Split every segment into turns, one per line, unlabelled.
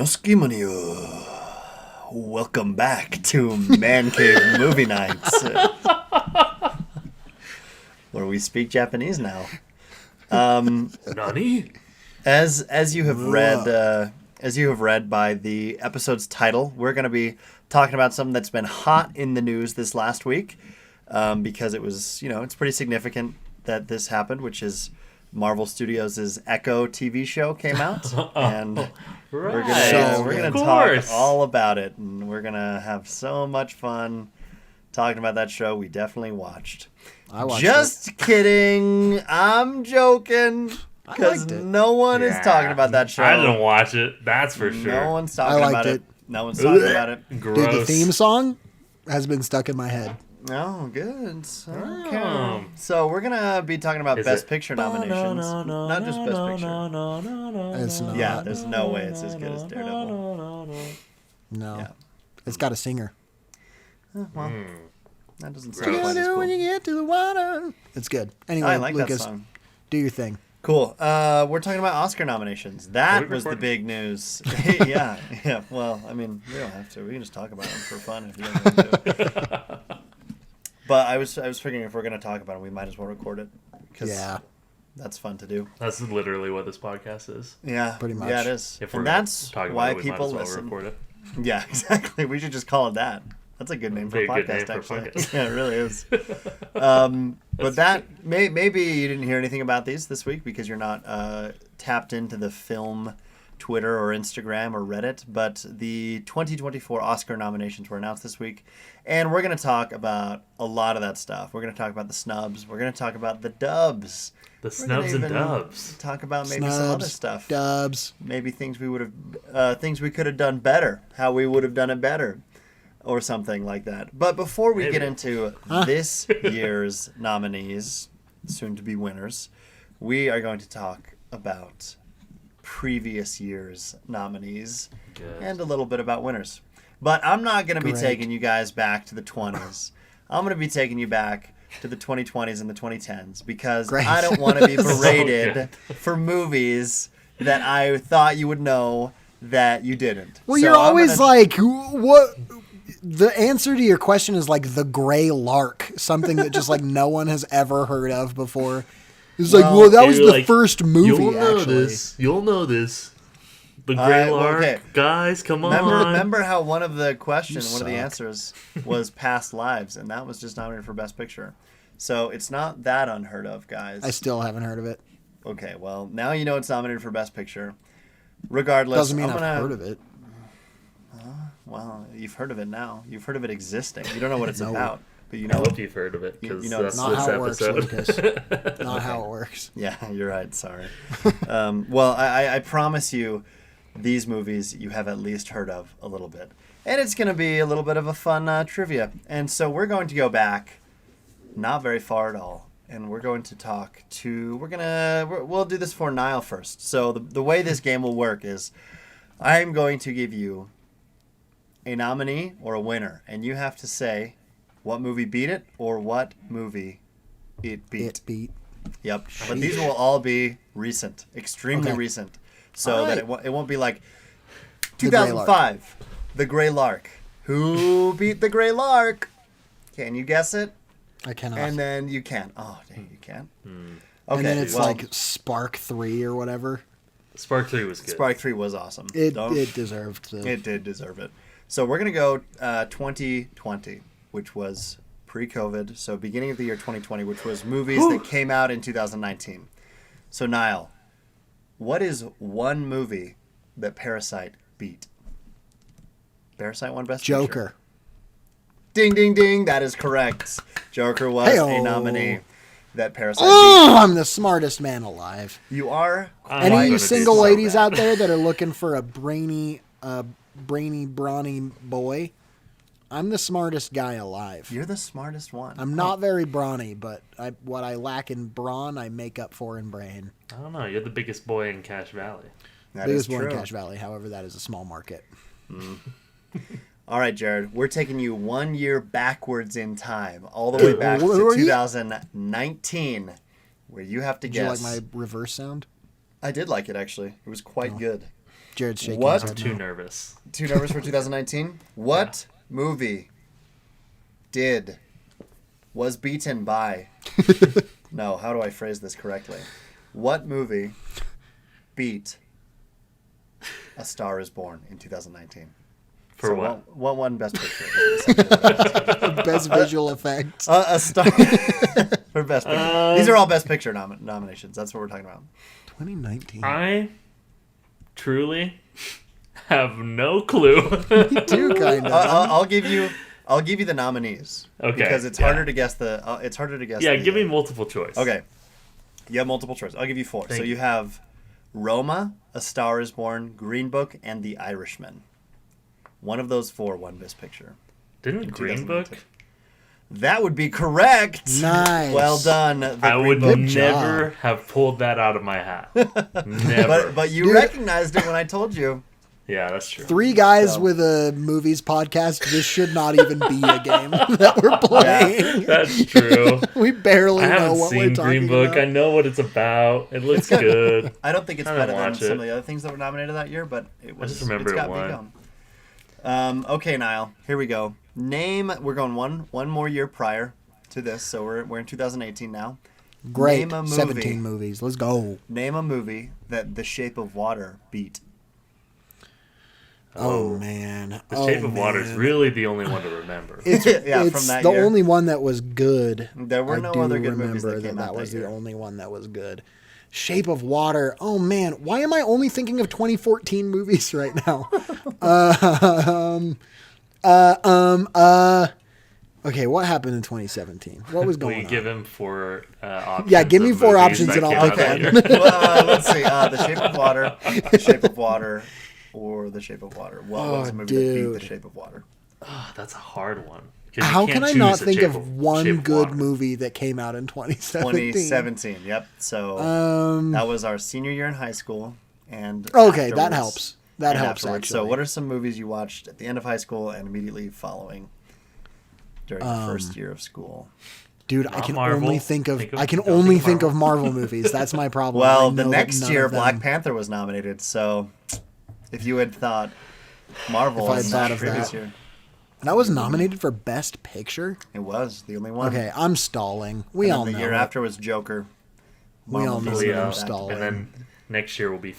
Inoskimonio. Welcome back to Man Cave Movie Nights, where we speak Japanese now.
Nani?
As you have read by the episode's title, we're going to be talking about something that's been hot in the news this last week, because it was, it's pretty significant that this happened, which is Marvel Studios' Echo TV show came out, and we're gonna talk all about it, and we're gonna have so much fun talking about that show. We definitely watched.
I watched
Just kidding. I'm joking. Because no one is talking about that show.
I didn't watch it. That's for sure.
No one's talking about it. No one's talking about it.
Gross.
Dude, the theme song has been stuck in my head.
Oh, good. Okay. So we're going to be talking about Best Picture nominations. Not just Best Picture.
It's not.
Yeah, there's no way it's as good as Daredevil.
No.
Yeah.
It's got a singer.
Well, that doesn't
What
sound
you
quite
gonna
as
do
cool.
when you get to the water? It's good. Anyway,
I like
Lucas,
that song.
do your thing.
Cool. We're talking about Oscar nominations. That was the
recording?
big news. Yeah. Well, I mean, we don't have to. We can just talk about them for fun if you don't want to. But I was figuring if we're going to talk about it, we might as well record it.
Yeah.
That's fun to do.
That's literally what this podcast is.
Yeah.
Pretty much.
Yeah, it is.
If we're
And that's
talking
why
about it, we
people
might as well
listen.
record it.
Yeah, exactly. We should just call it that. That's a good name for a
Be a good
podcast,
name for a
actually.
podcast.
Yeah, it really is. But that maybe you didn't hear anything about these this week because you're not tapped into the film Twitter or Instagram or Reddit. But the 2024 Oscar nominations were announced this week, and we're going to talk about a lot of that stuff. We're going to talk about the snubs. We're going to talk about the dubs.
The
We're gonna
snubs and
even
dubs.
Talk about maybe some other stuff.
Dubs.
Maybe things we would have, things we could have done better. How we would have done it better. Or something like that. But before we get into this year's nominees, soon to be winners, we are going to talk about previous year's nominees and a little bit about winners. But I'm not going to be taking you guys back to the 20s. I'm going to be taking you back to the 2020s and the 2010s because I don't want to be berated for movies that I thought you would know that you didn't.
Well, so you're always like, what? The answer to your question is like The Gray Lark, something that just like no one has ever heard of before. It's like, well, that was the first movie,
You'll know this. The Gray Lark. Okay. Guys, come on.
Remember how one of the questions, one of the answers was Past Lives, and that was just nominated for Best Picture. So it's not that unheard of, guys.
I still haven't heard of it.
Okay, well, now you know it's nominated for Best Picture. Regardless,
doesn't mean I've heard of it.
Well, you've heard of it now. You've heard of it existing. You don't know what it's about, but you know.
I hope you've heard of it because that's
not
this
how it
episode.
works, Lucas. Not how it works.
Yeah, you're right. Sorry. Well, I promise you, these movies you have at least heard of a little bit, and it's going to be a little bit of a fun trivia. And so we're going to go back, not very far at all, and we're going to talk to. We'll do this for Niall first. So the way this game will work is, I'm going to give you a nominee or a winner, and you have to say what movie beat it or what movie it beat. Yep. But these will all be recent, extremely recent, so that it won't be like 2005, The Gray Lark. Who beat The Gray Lark? Can you guess it?
I cannot.
And then you can. Oh, dang, you can.
Okay. And then it's like Spark 3 or whatever.
Spark 3 was good.
Spark 3 was awesome.
It deserved it.
It did deserve it. So we're going to go 2020, which was pre-COVID. So beginning of the year 2020, which was movies that came out in 2019. So Niall, what is one movie that Parasite beat? Parasite won Best Picture.
Joker.
Ding, ding, ding. That is correct. Joker was a nominee that Parasite beat.
I'm the smartest man alive.
You are.
Any single ladies out there that are looking for a brainy, brawny boy, I'm the smartest guy alive.
You're the smartest one.
I'm not very brawny, but what I lack in brawn, I make up for in brain.
I don't know. You're the biggest boy in Cache Valley.
That
biggest
is
boy
true.
in Cache Valley. However, that is a small market.
All right, Jared. We're taking you 1 year backwards in time, all the way back to 2019, where you have to guess.
Did you like my reverse sound?
I did like it, actually. It was quite good.
Jared's shaking
What?
his
I'm
head
too
no.
nervous.
Too nervous for 2019? What movie was beaten by... No, how do I phrase this correctly? What movie beat A Star is Born in 2019?
For what?
What won Best Picture?
Best visual effects.
A Star... for Best Picture. These are all Best Picture nominations. That's what we're talking about.
2019.
I truly have no clue.
Me too, kind of.
I'll give you the nominees.
Okay,
Because it's harder to guess it's harder to guess.
Yeah, give me multiple choice.
Okay. You have multiple choice. I'll give you 4.
Thank
So you have Roma, A Star is Born, Green Book, and The Irishman. One of those 4 won Best Picture.
Didn't Green Book?
2019. That would be correct.
Nice.
Well done.
I would
Good
never
job.
have pulled that out of my hat. Never.
But you
Dude.
recognized it when I told you.
Yeah, that's true.
3 guys
So-
with a movies podcast. This should not even be a game that we're playing.
That's true.
We barely
I
know
haven't
what we're
seen
talking
Green Book. I
about.
know what it's about. It looks good.
I don't think it's
I didn't
better than
watch
some
it.
of the other things that were nominated that year, but it was.
just remember
it's got
it
me
won.
going. Okay, Niall. Here we go. We're going one more year prior to this, so we're in 2018 now.
Great.
Name a movie.
17 movies. Let's go.
Name a movie that The Shape of Water beat.
Oh, man.
The Shape of Water is really the only one to remember.
It's,
Yeah,
it's
from that
the
year.
only one that was good.
There were
I
no
do
other good movies
remember
that came out
was
that
the
year.
only one that was good. Shape of Water. Oh man, why am I only thinking of 2014 movies right now? Okay, what happened in 2017? What was going
We
on?
give him 4 options.
Yeah, give me
of
4
movies
options
that
and I'll
came
pick
out
one.
that year.
Well, let's see. The Shape of Water, The Shape of Water, or The Shape of Water. What was a movie that beat
dude.
The Shape of Water?
Oh, that's a hard one. 'Cause you
How
can't
can I
choose
not
the
think
Shape
of
Shape
one
of
good
Water.
movie that came out in 2017?
2017. Yep. So that was our senior year in high school, and
Okay, that
afterwards-
helps. That
and
helps
afterwards.
actually.
So, what are some movies you watched at the end of high school and immediately following during the first year of school?
Dude, I
Not
can
Marvel.
only think of
Think of-
I can
don't
only
think of
think of Marvel movies. That's my problem.
Well,
I
the
know that
next
none
year,
of them-
Black Panther was nominated. So, if you had thought Marvel
If I had
in
thought
that
of
previous
that.
year,
That was nominated for Best Picture.
it was the only one.
Okay, I'm stalling. We
And then
all
the
know.
year
it.
after was Joker.
We all know
Marvel
that I'm
back-
stalling.
And then next year will be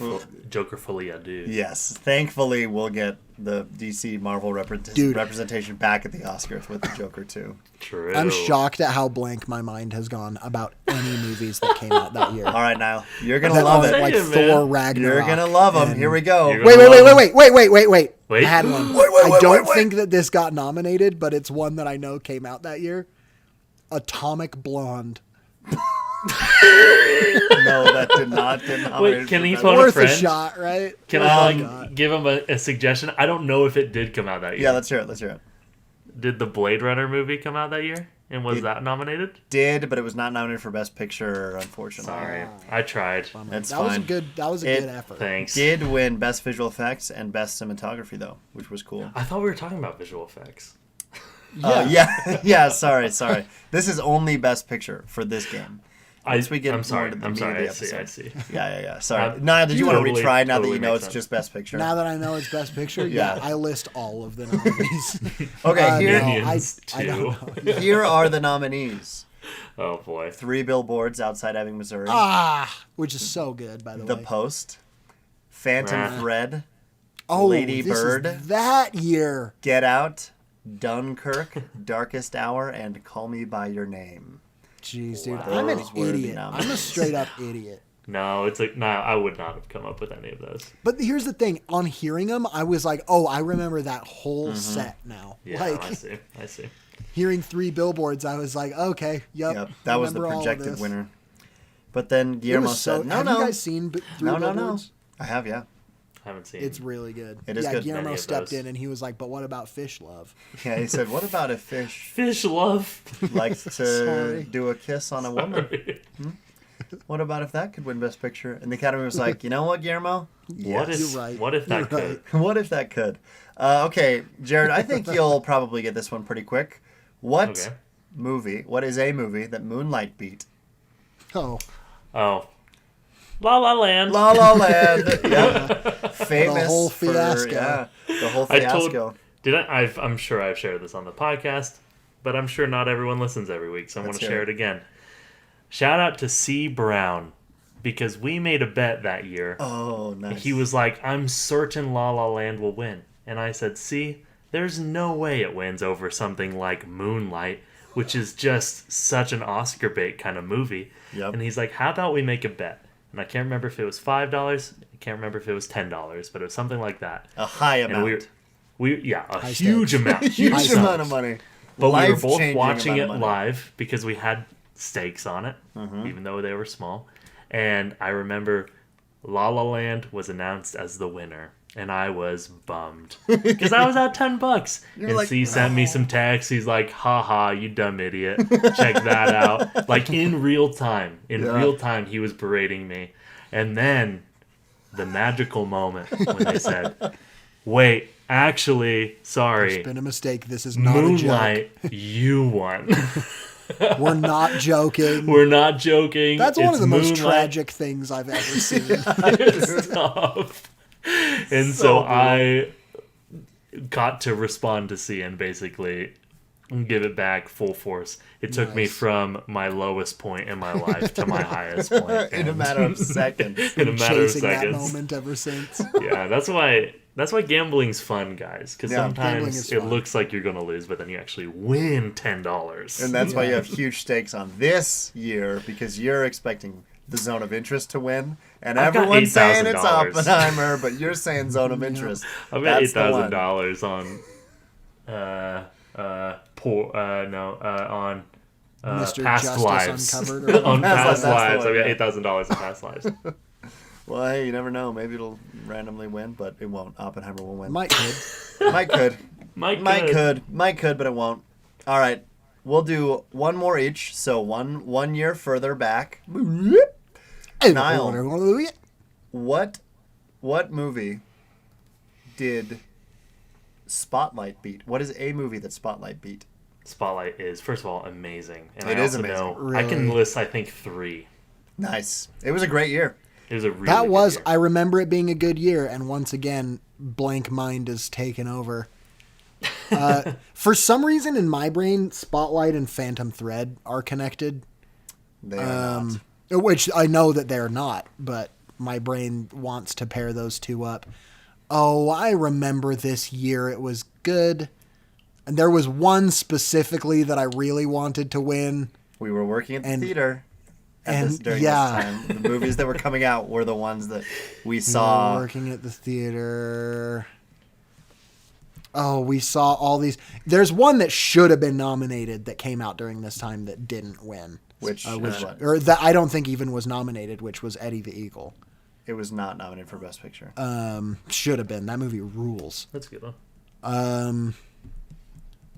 Joker Folia, dude.
Yes, thankfully we'll get the DC Marvel
Dude.
representation back at the Oscars with the Joker too.
True.
I'm shocked at how blank my mind has gone about any movies that came out that year.
All right, Niall, you're gonna
That
love
aren't
it.
like
Say it,
Thor
man.
Ragnarok.
You're gonna love them.
and-
Here we go.
You're
Wait,
gonna
wait,
love
wait,
them.
wait, wait, wait, wait, wait.
Wait.
I had one.
Wait,
I don't
wait.
think that this got nominated, but it's one that I know came out that year. Atomic Blonde.
No, that did not get nominated.
Wait, can
for
he
Best-
phone a
Worth a
friend?
shot, right?
Can
Oh
I
my
like
God.
give him a suggestion? I don't know if it did come out that year.
Yeah, let's hear it. Let's hear it.
Did the Blade Runner movie come out that year? And was
It-
that nominated?
Did, but it was not nominated for Best Picture, unfortunately.
Sorry. I tried.
That's
that was a
fine.
good. That was a
It-
good effort.
Thanks.
Did win Best Visual Effects and Best Cinematography though, which was cool.
I thought we were talking about visual effects.
Yeah. Sorry. This is only Best Picture for this game. Once we get
I'm sorry.
more to the
I'm
meat of
sorry.
the
I see. I
episode.
see.
Yeah. Sorry.
That
Niall, did you want to
totally-
retry now that
totally
you know
makes
it's
sense.
just Best Picture?
Now that I know it's Best Picture,
Yeah.
I list all of the nominees.
Okay, here,
no,
Minions
I don't know.
here are the nominees.
Oh boy.
3 Billboards Outside Ebbing, Missouri.
Which is so good, by the
The
way.
Post. Phantom
Nah.
Thread.
Oh,
Lady
this is
Bird.
that year.
Get Out. Dunkirk. Darkest Hour. And Call Me By Your Name.
Jeez, dude,
Wow.
I'm an
Those were the
idiot. I'm a
nominees.
straight up idiot.
No, it's like no. I would not have come up with any of those.
But here's the thing: on hearing them, I was like, "Oh, I remember that whole set now."
Yeah,
like
I see. I see.
hearing 3 Billboards, I was like, "Okay,
Yep. That was the
remember all of
projected
this.
winner. But then
It
Guillermo
was so.
said, no,
have
no.
you guys seen 3
No.
Billboards?
I have, yeah.
I haven't seen.
It's really good.
It is
yeah,
good.
Guillermo
Many of
stepped
those.
in and he was like, "But what about Fish Love?"
Yeah, he said, what about if fish
Fish love.
likes to
Sorry.
do a kiss on a woman? What about if that could win Best Picture? And the Academy was like, you know what, Guillermo?
What if?
You're right.
What if that
You're
could?
right.
What if that could? Okay, Jared, I think you'll probably get this one pretty quick. What
Okay.
movie, what is a movie that Moonlight beat?
Oh,
Oh, La La Land.
La La Land. Yeah. Famous
The whole fiasco.
The whole fiasco.
I'm sure I've shared this on the podcast, but I'm sure not everyone listens every week, so I want to share it again. Shout out to C. Brown, because we made a bet that year.
Oh, nice.
He was like, I'm certain La La Land will win. And I said, see, there's no way it wins over something like Moonlight, which is just such an Oscar bait kind of movie.
Yep.
And he's like, how about we make a bet? And I can't remember if it was $5. I can't remember if it was $10, but it was something like that.
A high amount.
A huge amount.
Huge amount of money.
But we were both watching it live because we had stakes on it, even though they were small. And I remember La La Land was announced as the winner. And I was bummed because I was out $10. And like, he sent me some texts. He's like, haha, you dumb idiot. Check that out. Like in real time. Real time, he was berating me. And then the magical moment when they said, wait, actually, sorry.
There's been a mistake. This is not
Moonlight,
a joke.
You won.
We're not joking.
We're not joking.
That's one of the most tragic things I've ever seen.
It's tough. And so I got to respond to C and basically give it back full force. It took me from my lowest point in my life to my highest point.
In a matter of seconds.
In a matter of
chasing
seconds.
that moment ever since.
Yeah, that's why gambling's fun, guys. Because
gambling
sometimes
is
it
fun.
looks like you're going to lose, but then you actually win $10.
And that's why you have huge stakes on this year, because you're expecting the Zone of Interest to win. And everyone's saying it's Oppenheimer, but you're saying Zone of Interest.
I've got $8,000 on
Mr.
past
Justice
lives.
Uncovered.
On past lives.
one,
I've got $8,000 in past lives.
Well, hey, you never know. Maybe it'll randomly win, but it won't. Oppenheimer will win.
Might could.
Might could. Might could, but it won't. All right. We'll do one more each. So one year further back. Niall, what movie did Spotlight beat? What is a movie that Spotlight beat?
Spotlight is, first of all, amazing. And
it is amazing.
Really? I can list, I think, 3.
Nice. It was a great year.
It was a really good year.
I remember it being a good year, and once again, blank mind is taken over. For some reason in my brain, Spotlight and Phantom Thread are connected.
They are not.
Which I know that they're not, but my brain wants to pair those two up. Oh, I remember this year. It was good. And there was one specifically that I really wanted to win.
We were working at the theater during this time. The movies that were coming out were the ones that we saw.
We were working at the theater. Oh, we saw all these. There's one that should have been nominated that came out during this time that didn't win.
Which
or that I don't think even was nominated, which was Eddie the Eagle.
It was not nominated for Best Picture.
Should have been. That movie rules.
That's good though.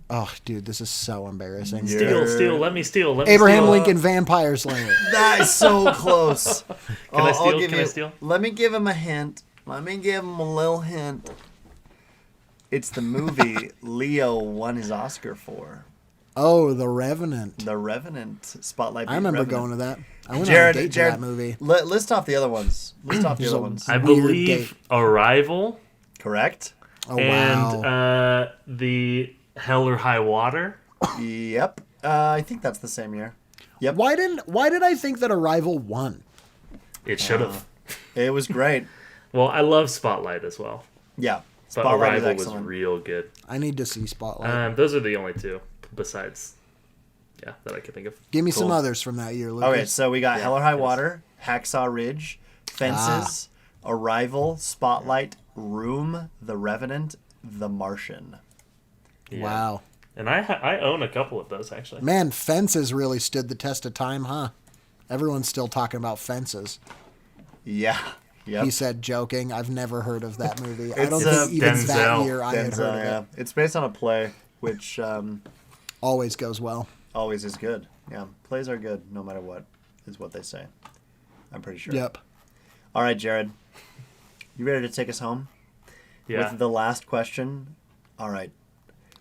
Oh, dude, this is so embarrassing.
Steal. Let me steal.
Abraham Lincoln Vampire Slayer.
That is so close.
Can I steal?
Let me give him a hint. Let me give him a little hint. It's the movie Leo won his Oscar for.
Oh, The Revenant.
The Revenant. Spotlight.
I remember
Revenant.
going to that. I went
Jared,
on a date to that movie.
List off the other ones.
I believe Arrival.
Correct.
Oh, wow.
And the Hell or High Water.
Yep. I think that's the same year. Yep.
Why did I think that Arrival won?
It should have.
It was great.
Well, I love Spotlight as well.
Yeah.
But
Spotlight
Arrival was real good.
I need to see Spotlight.
Those are the only two besides, that I can think of.
Give me some others from that year, Lucas.
Okay, so we got Hell or High Water, Hacksaw Ridge, Fences, Arrival, Spotlight, Room, The Revenant, The Martian.
Yeah.
Wow.
And I own a couple of those, actually.
Man, Fences really stood the test of time, huh? Everyone's still talking about Fences.
Yeah. Yep.
He said, joking. I've never heard of that movie. I
It's,
don't think even
Denzel.
that year I had heard of it.
It's based on a play, which
Always goes well.
always is good. Yeah, plays are good no matter what, is what they say. I'm pretty sure.
Yep.
All right, Jared. You ready to take us home?
Yeah.
With the last question? All right.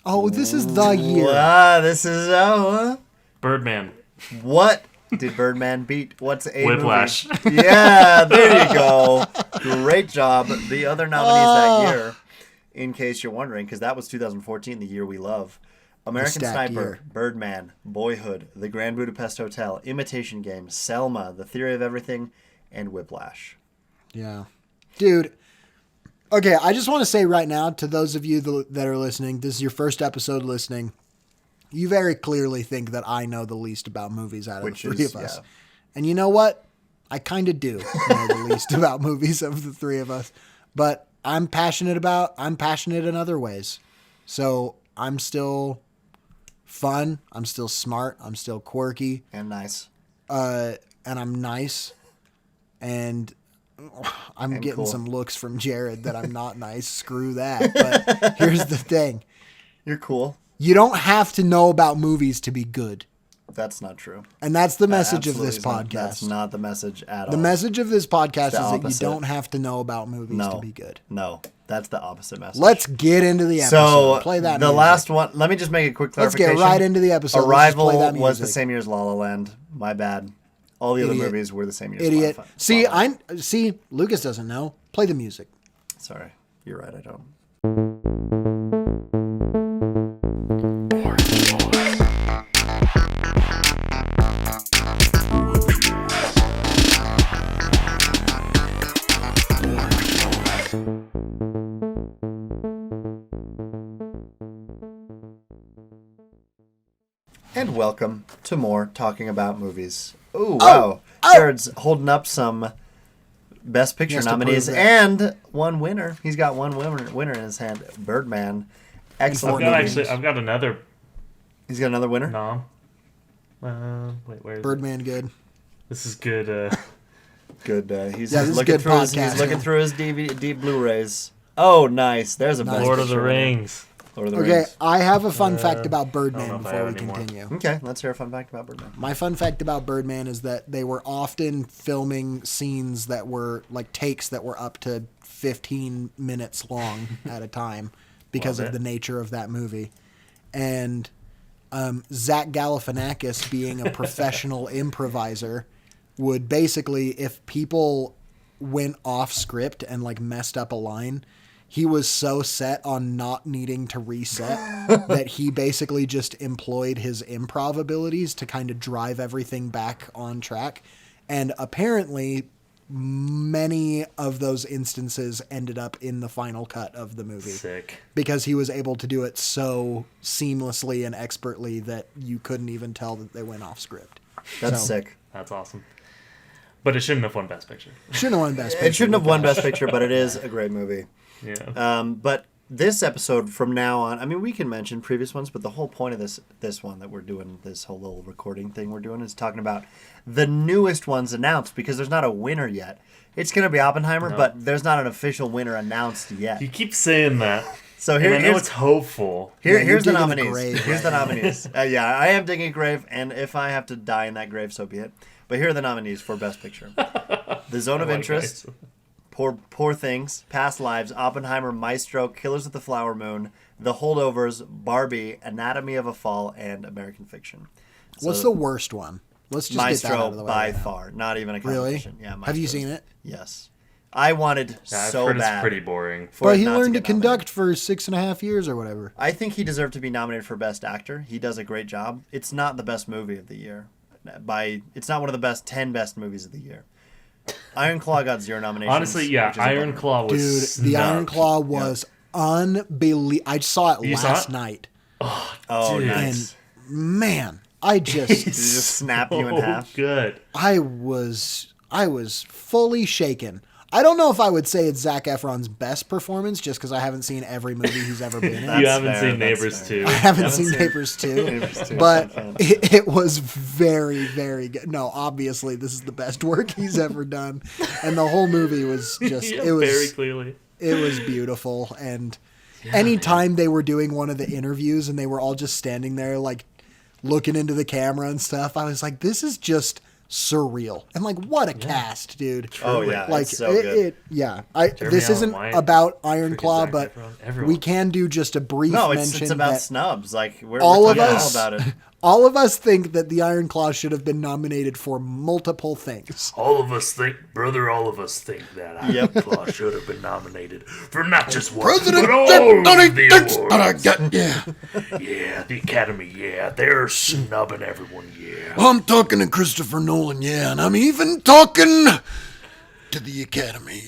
Oh, this is the year.
This is
Birdman.
what did Birdman beat? What's a
Whiplash.
movie? Yeah, there you go. Great job. The other nominees that year, in case you're wondering, because that was 2014, the year we love. American Sniper,
year.
Birdman, Boyhood, The Grand Budapest Hotel, Imitation Game, Selma, The Theory of Everything, and Whiplash.
Yeah. Dude. Okay, I just want to say right now to those of you that are listening, this is your first episode listening. You very clearly think that I know the least about movies out of the three of us. Yeah. And you know what? I kind of do know the least about movies of the three of us. But I'm passionate in other ways. So I'm still fun. I'm still smart. I'm still quirky.
And nice.
And I'm nice. And I'm getting
cool.
some looks from Jared that I'm not nice. Screw that. But here's the thing.
You're cool.
You don't have to know about movies to be good.
That's not true.
And that's the message of this podcast.
That's not the message at all.
The message of this podcast is that you don't have to know about movies to be good.
No, that's the opposite message.
Let's get into the episode.
So
play that
the
music.
last one, let me just make a quick clarification.
Let's get right into the episode.
Arrival was the same year as La La Land. My bad. All the
Idiot.
other movies were the same year
Idiot.
as La La Land.
See, Lucas doesn't know. Play the music.
Sorry. You're right, I don't. And welcome to more Talking About Movies. Ooh, wow. Jared's holding up some Best Picture nominees and one winner. He's got one winner in his hand. Birdman. Excellent.
I've got another.
He's got another winner?
Nom. Wait, where is
Birdman it? Good.
This is good.
Good. He's
this is
looking
good
through his DVD Blu-rays. Oh, nice. There's a Best
Lord of the
Picture
Rings.
Lord of the
Okay,
Rings.
I have a fun fact about Birdman
if I
before
have
we
any more.
continue.
Okay, let's hear a fun fact about Birdman.
My fun fact about Birdman is that they were often filming scenes that were like takes that were up to 15 minutes long at a time because of the nature of that movie. And Zach Galifianakis, being a professional improviser, would basically, if people went off script and like messed up a line, he was so set on not needing to reset that he basically just employed his improv abilities to kind of drive everything back on track. And apparently many of those instances ended up in the final cut of the movie.
Sick.
Because he was able to do it so seamlessly and expertly that you couldn't even tell that they went off script.
That's sick.
That's awesome. But it shouldn't have won Best Picture.
Shouldn't have won Best Picture.
It shouldn't have won Best Picture, but it is a great movie.
Yeah.
But this episode from now on, I mean, we can mention previous ones, but the whole point of this one that we're doing, this whole little recording thing we're doing, is talking about the newest ones announced, because there's not a winner yet. It's going to be Oppenheimer, but there's not an official winner announced yet.
You keep saying that.
So
I know it's hopeful.
Here's the nominees. Here's the nominees. Yeah, I am digging a grave, and if I have to die in that grave, so be it. But here are the nominees for Best Picture: The Zone of Interest, Poor Things, Past Lives, Oppenheimer, Maestro, Killers of the Flower Moon, The Holdovers, Barbie, Anatomy of a Fall, and American Fiction.
What's the worst one? Let's just
Maestro
get that out of the way.
by far, not even a competition.
Really?
Yeah,
Have you seen it?
Yes. I wanted
I've
so
heard
bad.
It's pretty boring.
But he learned to conduct for 6.5 years or whatever.
I think he deserved to be nominated for Best Actor. He does a great job. It's not the best movie of the year. It's not one of the 10 best movies of the year. Iron Claw got 0 nominations.
Honestly, yeah, Iron Claw was
Dude,
snubbed.
the Iron Claw was unbelievable. I saw it last night.
Oh,
dude.
nice.
And man, I
Did it just snap you in half?
Good.
I was fully shaken. I don't know if I would say it's Zac Efron's best performance, just because I haven't seen every movie he's ever been in.
You haven't
fair,
seen
that's
Neighbors
fair.
2.
I haven't seen Neighbors 2,
Neighbors 2,
but it was very, very good. No, obviously this is the best work he's ever done, and the whole movie was just
Yeah,
it was
very clearly.
It was beautiful, and anytime they were doing one of the interviews and they were all just standing there like looking into the camera and stuff, I was like, this is just surreal. And like, what a cast, dude.
Oh yeah,
Like
it's so good.
This isn't
White,
about Iron
freaking
Claw,
Zac
but
Efron, everyone.
we can do just a brief
No,
mention
it's about
that
snubs. Like we're
all of
talking
us
all about it.
All of us think that the Iron Claw should have been nominated for multiple things.
All of us think that Iron Claw should have been nominated for not just one, but all of the awards. Yeah, the Academy, they're snubbing everyone,
I'm talking to Christopher Nolan, and I'm even talking to the Academy,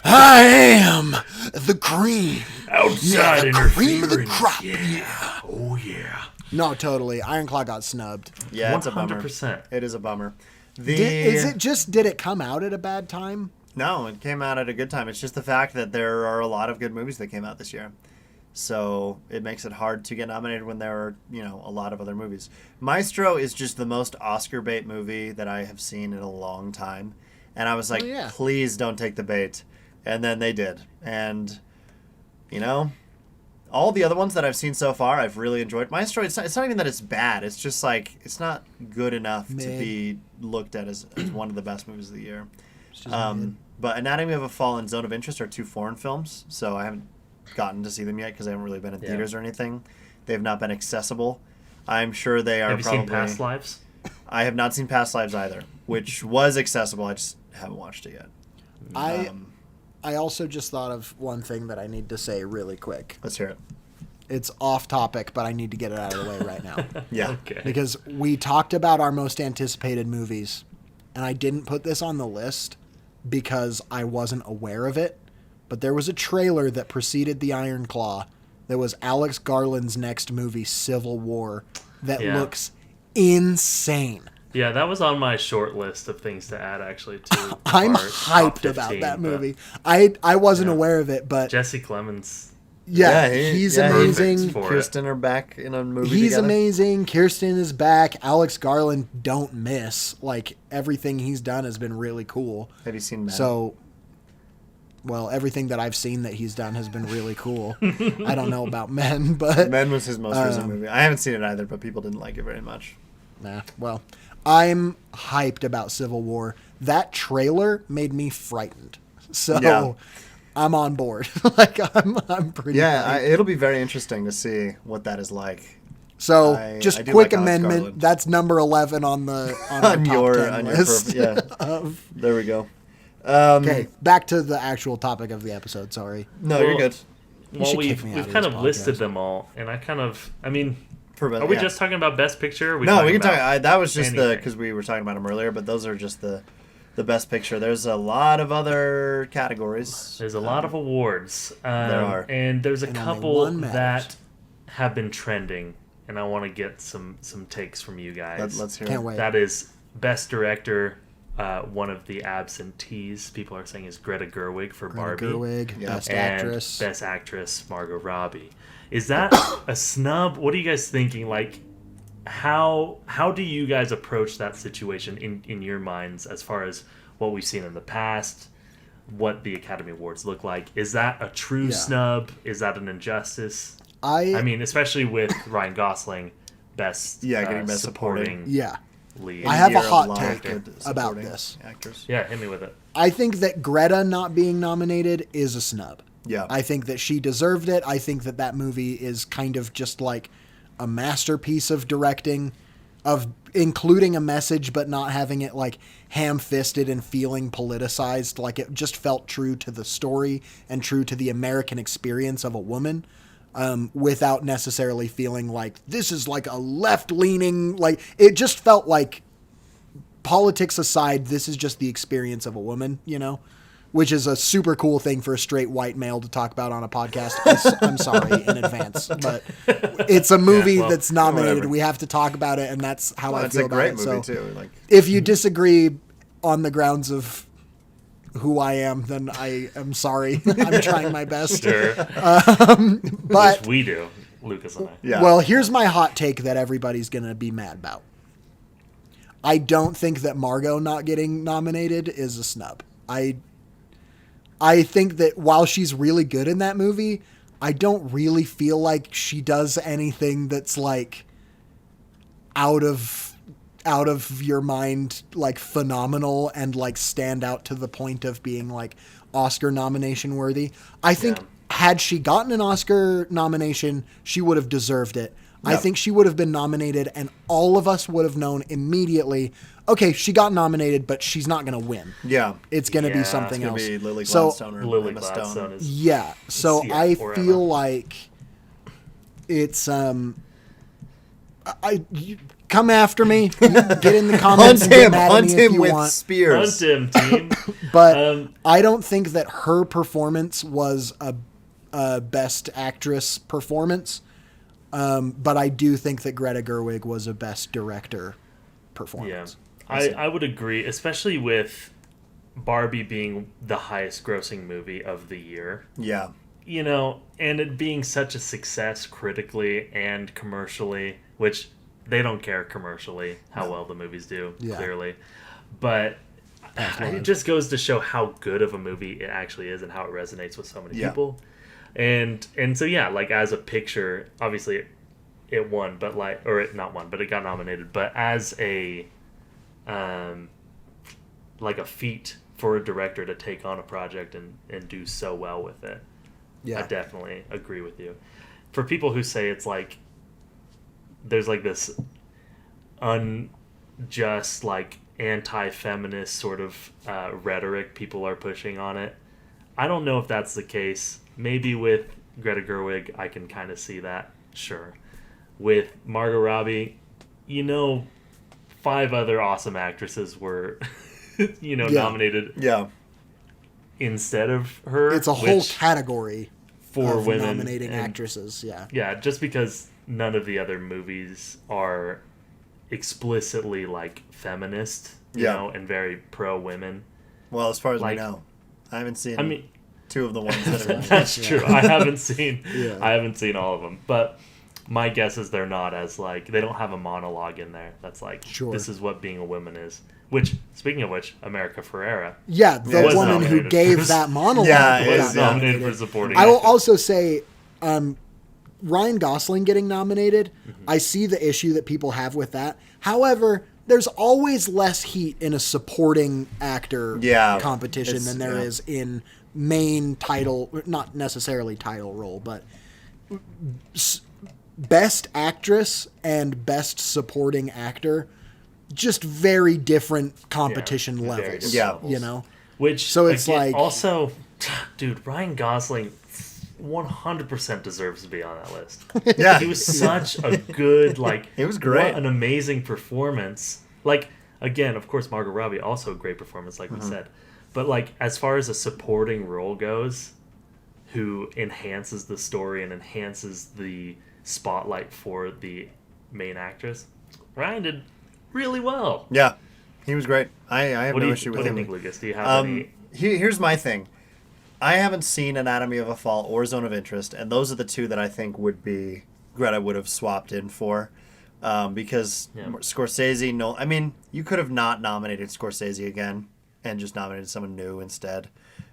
I am the cream.
Outside
the
interference.
cream of the crop.
Oh, yeah.
No, totally. Iron Claw got snubbed.
Yeah, it's a bummer.
100%.
It is a bummer.
Did it come out at a bad time?
No, it came out at a good time. It's just the fact that there are a lot of good movies that came out this year. So it makes it hard to get nominated when there are, a lot of other movies. Maestro is just the most Oscar bait movie that I have seen in a long time. And I was like, please don't take the bait. And then they did. And, all the other ones that I've seen so far, I've really enjoyed. Maestro, it's not even that it's bad. It's just like, it's not good enough to be looked at as one of the best movies of the year. But Anatomy of a Fall and Zone of Interest are two foreign films, so I haven't gotten to see them yet because I haven't really been in theaters or anything. They have not been accessible. I'm sure they are.
Have you seen Past Lives?
I have not seen Past Lives either, which was accessible. I just haven't watched it yet.
I also just thought of one thing that I need to say really quick.
Let's hear it.
It's off topic, but I need to get it out of the way right now.
Yeah.
Okay.
Because we talked about our most anticipated movies, and I didn't put this on the list because I wasn't aware of it, but there was a trailer that preceded The Iron Claw that was Alex Garland's next movie, Civil War, that looks insane.
Yeah, that was on my short list of things to add, actually, to
I'm
our
hyped
15,
about that movie. I wasn't aware of it, but...
Jesse Clemens.
He's amazing.
Kirsten are back in a movie
He's
together.
amazing. Kirsten is back. Alex Garland, don't miss. Like, everything he's done has been really cool.
Have you seen Men?
Everything that I've seen that he's done has been really cool. I don't know about Men, but...
Men was his most recent movie. I haven't seen it either, but people didn't like it very much.
I'm hyped about Civil War. That trailer made me frightened. So I'm on board. I'm pretty hyped.
It'll be very interesting to see what that is like.
So just quick amendment. That's number 11 on the on your top 10 list.
There we go.
Okay, back to the actual topic of the episode. Sorry.
No, you're good.
We've kind of listed them all, and are we just talking about Best Picture?
We can talk. That was just because we were talking about them earlier, but those are just the Best Picture. There's a lot of other categories.
There's a lot of awards.
There are,
and there's a couple that have been trending, and I want to get some takes from you guys.
Let's hear
Can't
it.
wait.
That is Best Director. One of the absentees, people are saying, is Greta Gerwig for Barbie.
Best Actress.
Best Actress, Margot Robbie. Is that a snub? What are you guys thinking? Like, how do you guys approach that situation in your minds as far as what we've seen in the past, what the Academy Awards look like? Is that a true snub? Is that an injustice? I mean, especially with Ryan Gosling, getting Best Supporting lead.
I have a hot take about this.
Actors.
Yeah, hit me with it.
I think that Greta not being nominated is a snub.
Yeah.
I think that she deserved it. I think that movie is kind of just like a masterpiece of directing, of including a message but not having it like ham-fisted and feeling politicized. Like, it just felt true to the story and true to the American experience of a woman, without necessarily feeling like this is like a left-leaning, like, it just felt like, politics aside, this is just the experience of a woman, which is a super cool thing for a straight white male to talk about on a podcast. I'm sorry in advance, but it's a movie that's nominated. Whatever. We have to talk about it, and that's how I feel about it.
It's a great movie, too. Like,
if you disagree on the grounds of who I am, then I am sorry. I'm trying my best.
Sure.
But
we do, Lucas and I.
Yeah.
Well, here's my hot take that everybody's going to be mad about. I don't think that Margot not getting nominated is a snub. I think that while she's really good in that movie, I don't really feel like she does anything that's like out of your mind, like phenomenal and like stand out to the point of being like Oscar nomination worthy. I think had she gotten an Oscar nomination, she would have deserved it. I think she would have been nominated, and all of us would have known immediately, okay, she got nominated, but she's not going to win.
Yeah.
It's going to be something
It's
else.
Be Lily Gladstone or
Lily
Emma
Gladstone
Stone.
is...
Yeah. So I feel like it's you come after me. You get in the comments and get mad at me if you want.
Spears.
Hunt him, team.
But I don't think that her performance was a best actress performance. But I do think that Greta Gerwig was a best director performance.
Yeah, I would agree, especially with Barbie being the highest grossing movie of the year.
Yeah.
You know, and it being such a success critically and commercially, which they don't care commercially how well the movies do, clearly. But it just goes to show how good of a movie it actually is and how it resonates with so many people. And so, yeah, like as a picture, obviously it won, but like, or it not won, but it got nominated. But as a, like a feat for a director to take on a project and do so well with it. Yeah. I definitely agree with you. For people who say it's like, there's like this unjust, like anti-feminist sort of rhetoric people are pushing on it. I don't know if that's the case. Maybe with Greta Gerwig, I can kind of see that. Sure. With Margot Robbie, 5 other awesome actresses were, nominated.
Yeah.
Instead of her.
It's a whole category
for
of
women
nominating actresses. Yeah.
Yeah, just because none of the other movies are explicitly like feminist, you know, and very pro women.
Well, as far as we know, I haven't seen.
I mean,
2 of the ones that are.
That's true. I haven't seen. I haven't seen all of them, but my guess is they're not as like they don't have a monologue in there that's like this is what being a woman is. Which, speaking of which, America Ferrera.
Yeah, the woman who gave that monologue
was nominated for supporting.
I will also say, Ryan Gosling getting nominated. I see the issue that people have with that. However, there's always less heat in a supporting actor competition than there is in main title, not necessarily title role, but best actress and best supporting actor. Just very different competition levels.
Yeah.
Which,
so it's
again,
like
also, dude, Ryan Gosling 100% deserves to be on that list.
Yeah.
He was such a good, like,
it was great.
What an amazing performance. Like, again, of course, Margot Robbie, also a great performance, like we said. But, like, as far as a supporting role goes, who enhances the story and enhances the spotlight for the main actress, Ryan did really well.
Yeah, he was great. I have no issue with him.
What do you think, Lucas? Do you have any?
Here's my thing. I haven't seen Anatomy of a Fall or Zone of Interest, and those are the 2 that I think Greta would have swapped in for, because Scorsese. No, I mean you could have not nominated Scorsese again and just nominated someone new instead.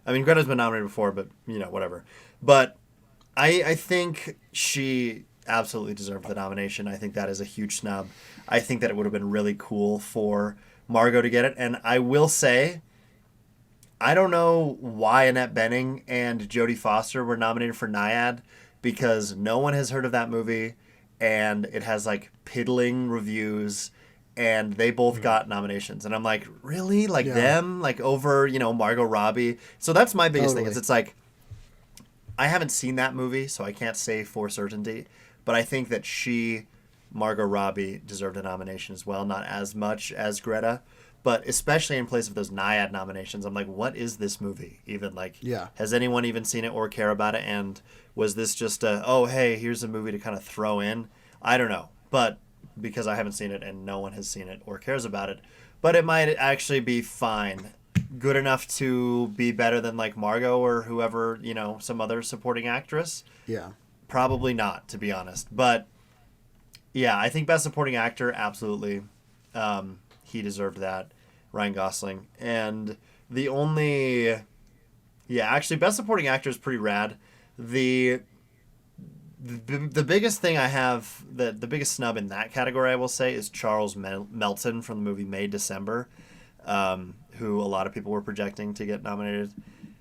I mean Greta's been nominated before, but whatever. But I think she absolutely deserved the nomination. I think that is a huge snub. I think that it would have been really cool for Margot to get it. And I will say, I don't know why Annette Bening and Jodie Foster were nominated for Nyad, because no one has heard of that movie, and it has like piddling reviews, and they both got nominations. And I'm like, really? Like them? Like over, Margot Robbie? So that's my biggest thing, is it's like, I haven't seen that movie, so I can't say for certainty, but I think that Margot Robbie deserved a nomination as well, not as much as Greta, but especially in place of those Nyad nominations. I'm like, what is this movie even? Like, has anyone even seen it or care about it? And was this just hey, here's a movie to kind of throw in? I don't know, but because I haven't seen it and no one has seen it or cares about it, but it might actually be fine. Good enough to be better than like Margot or whoever, some other supporting actress.
Yeah.
Probably not, to be honest. But yeah, I think best supporting actor, absolutely. He deserved that, Ryan Gosling. And the only, actually best supporting actor is pretty rad. The biggest thing I have, the biggest snub in that category, I will say, is Charles Melton from the movie May December, who a lot of people were projecting to get nominated.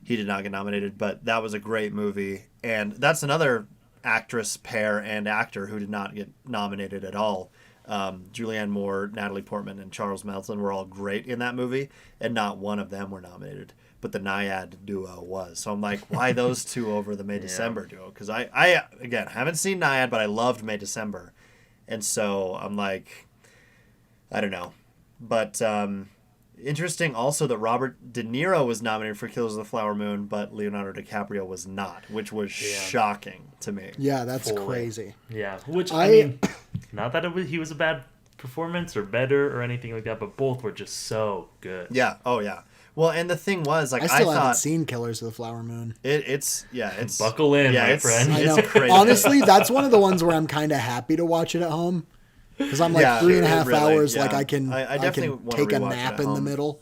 He did not get nominated, but that was a great movie. And that's another actress pair and actor who did not get nominated at all. Julianne Moore, Natalie Portman, and Charles Melton were all great in that movie, and not one of them were nominated. But the Naiad duo was. So I'm like, why those two over the May December duo? Because I again haven't seen Naiad, but I loved May December, and so I'm like, I don't know, but interesting also that Robert De Niro was nominated for Killers of the Flower Moon, but Leonardo DiCaprio was not, which was shocking to me.
Yeah, that's crazy.
Yeah, which I mean, not that he was a bad performance or better or anything like that, but both were just so good.
Yeah. Oh yeah. Well, and the thing was, like,
I still haven't seen Killers of the Flower Moon.
It's
buckle in, my friend.
I know.
It's crazy.
Honestly, that's one of the ones where I'm kind of happy to watch it at home. Because I'm like 3.5 hours, like I can take a nap in the middle.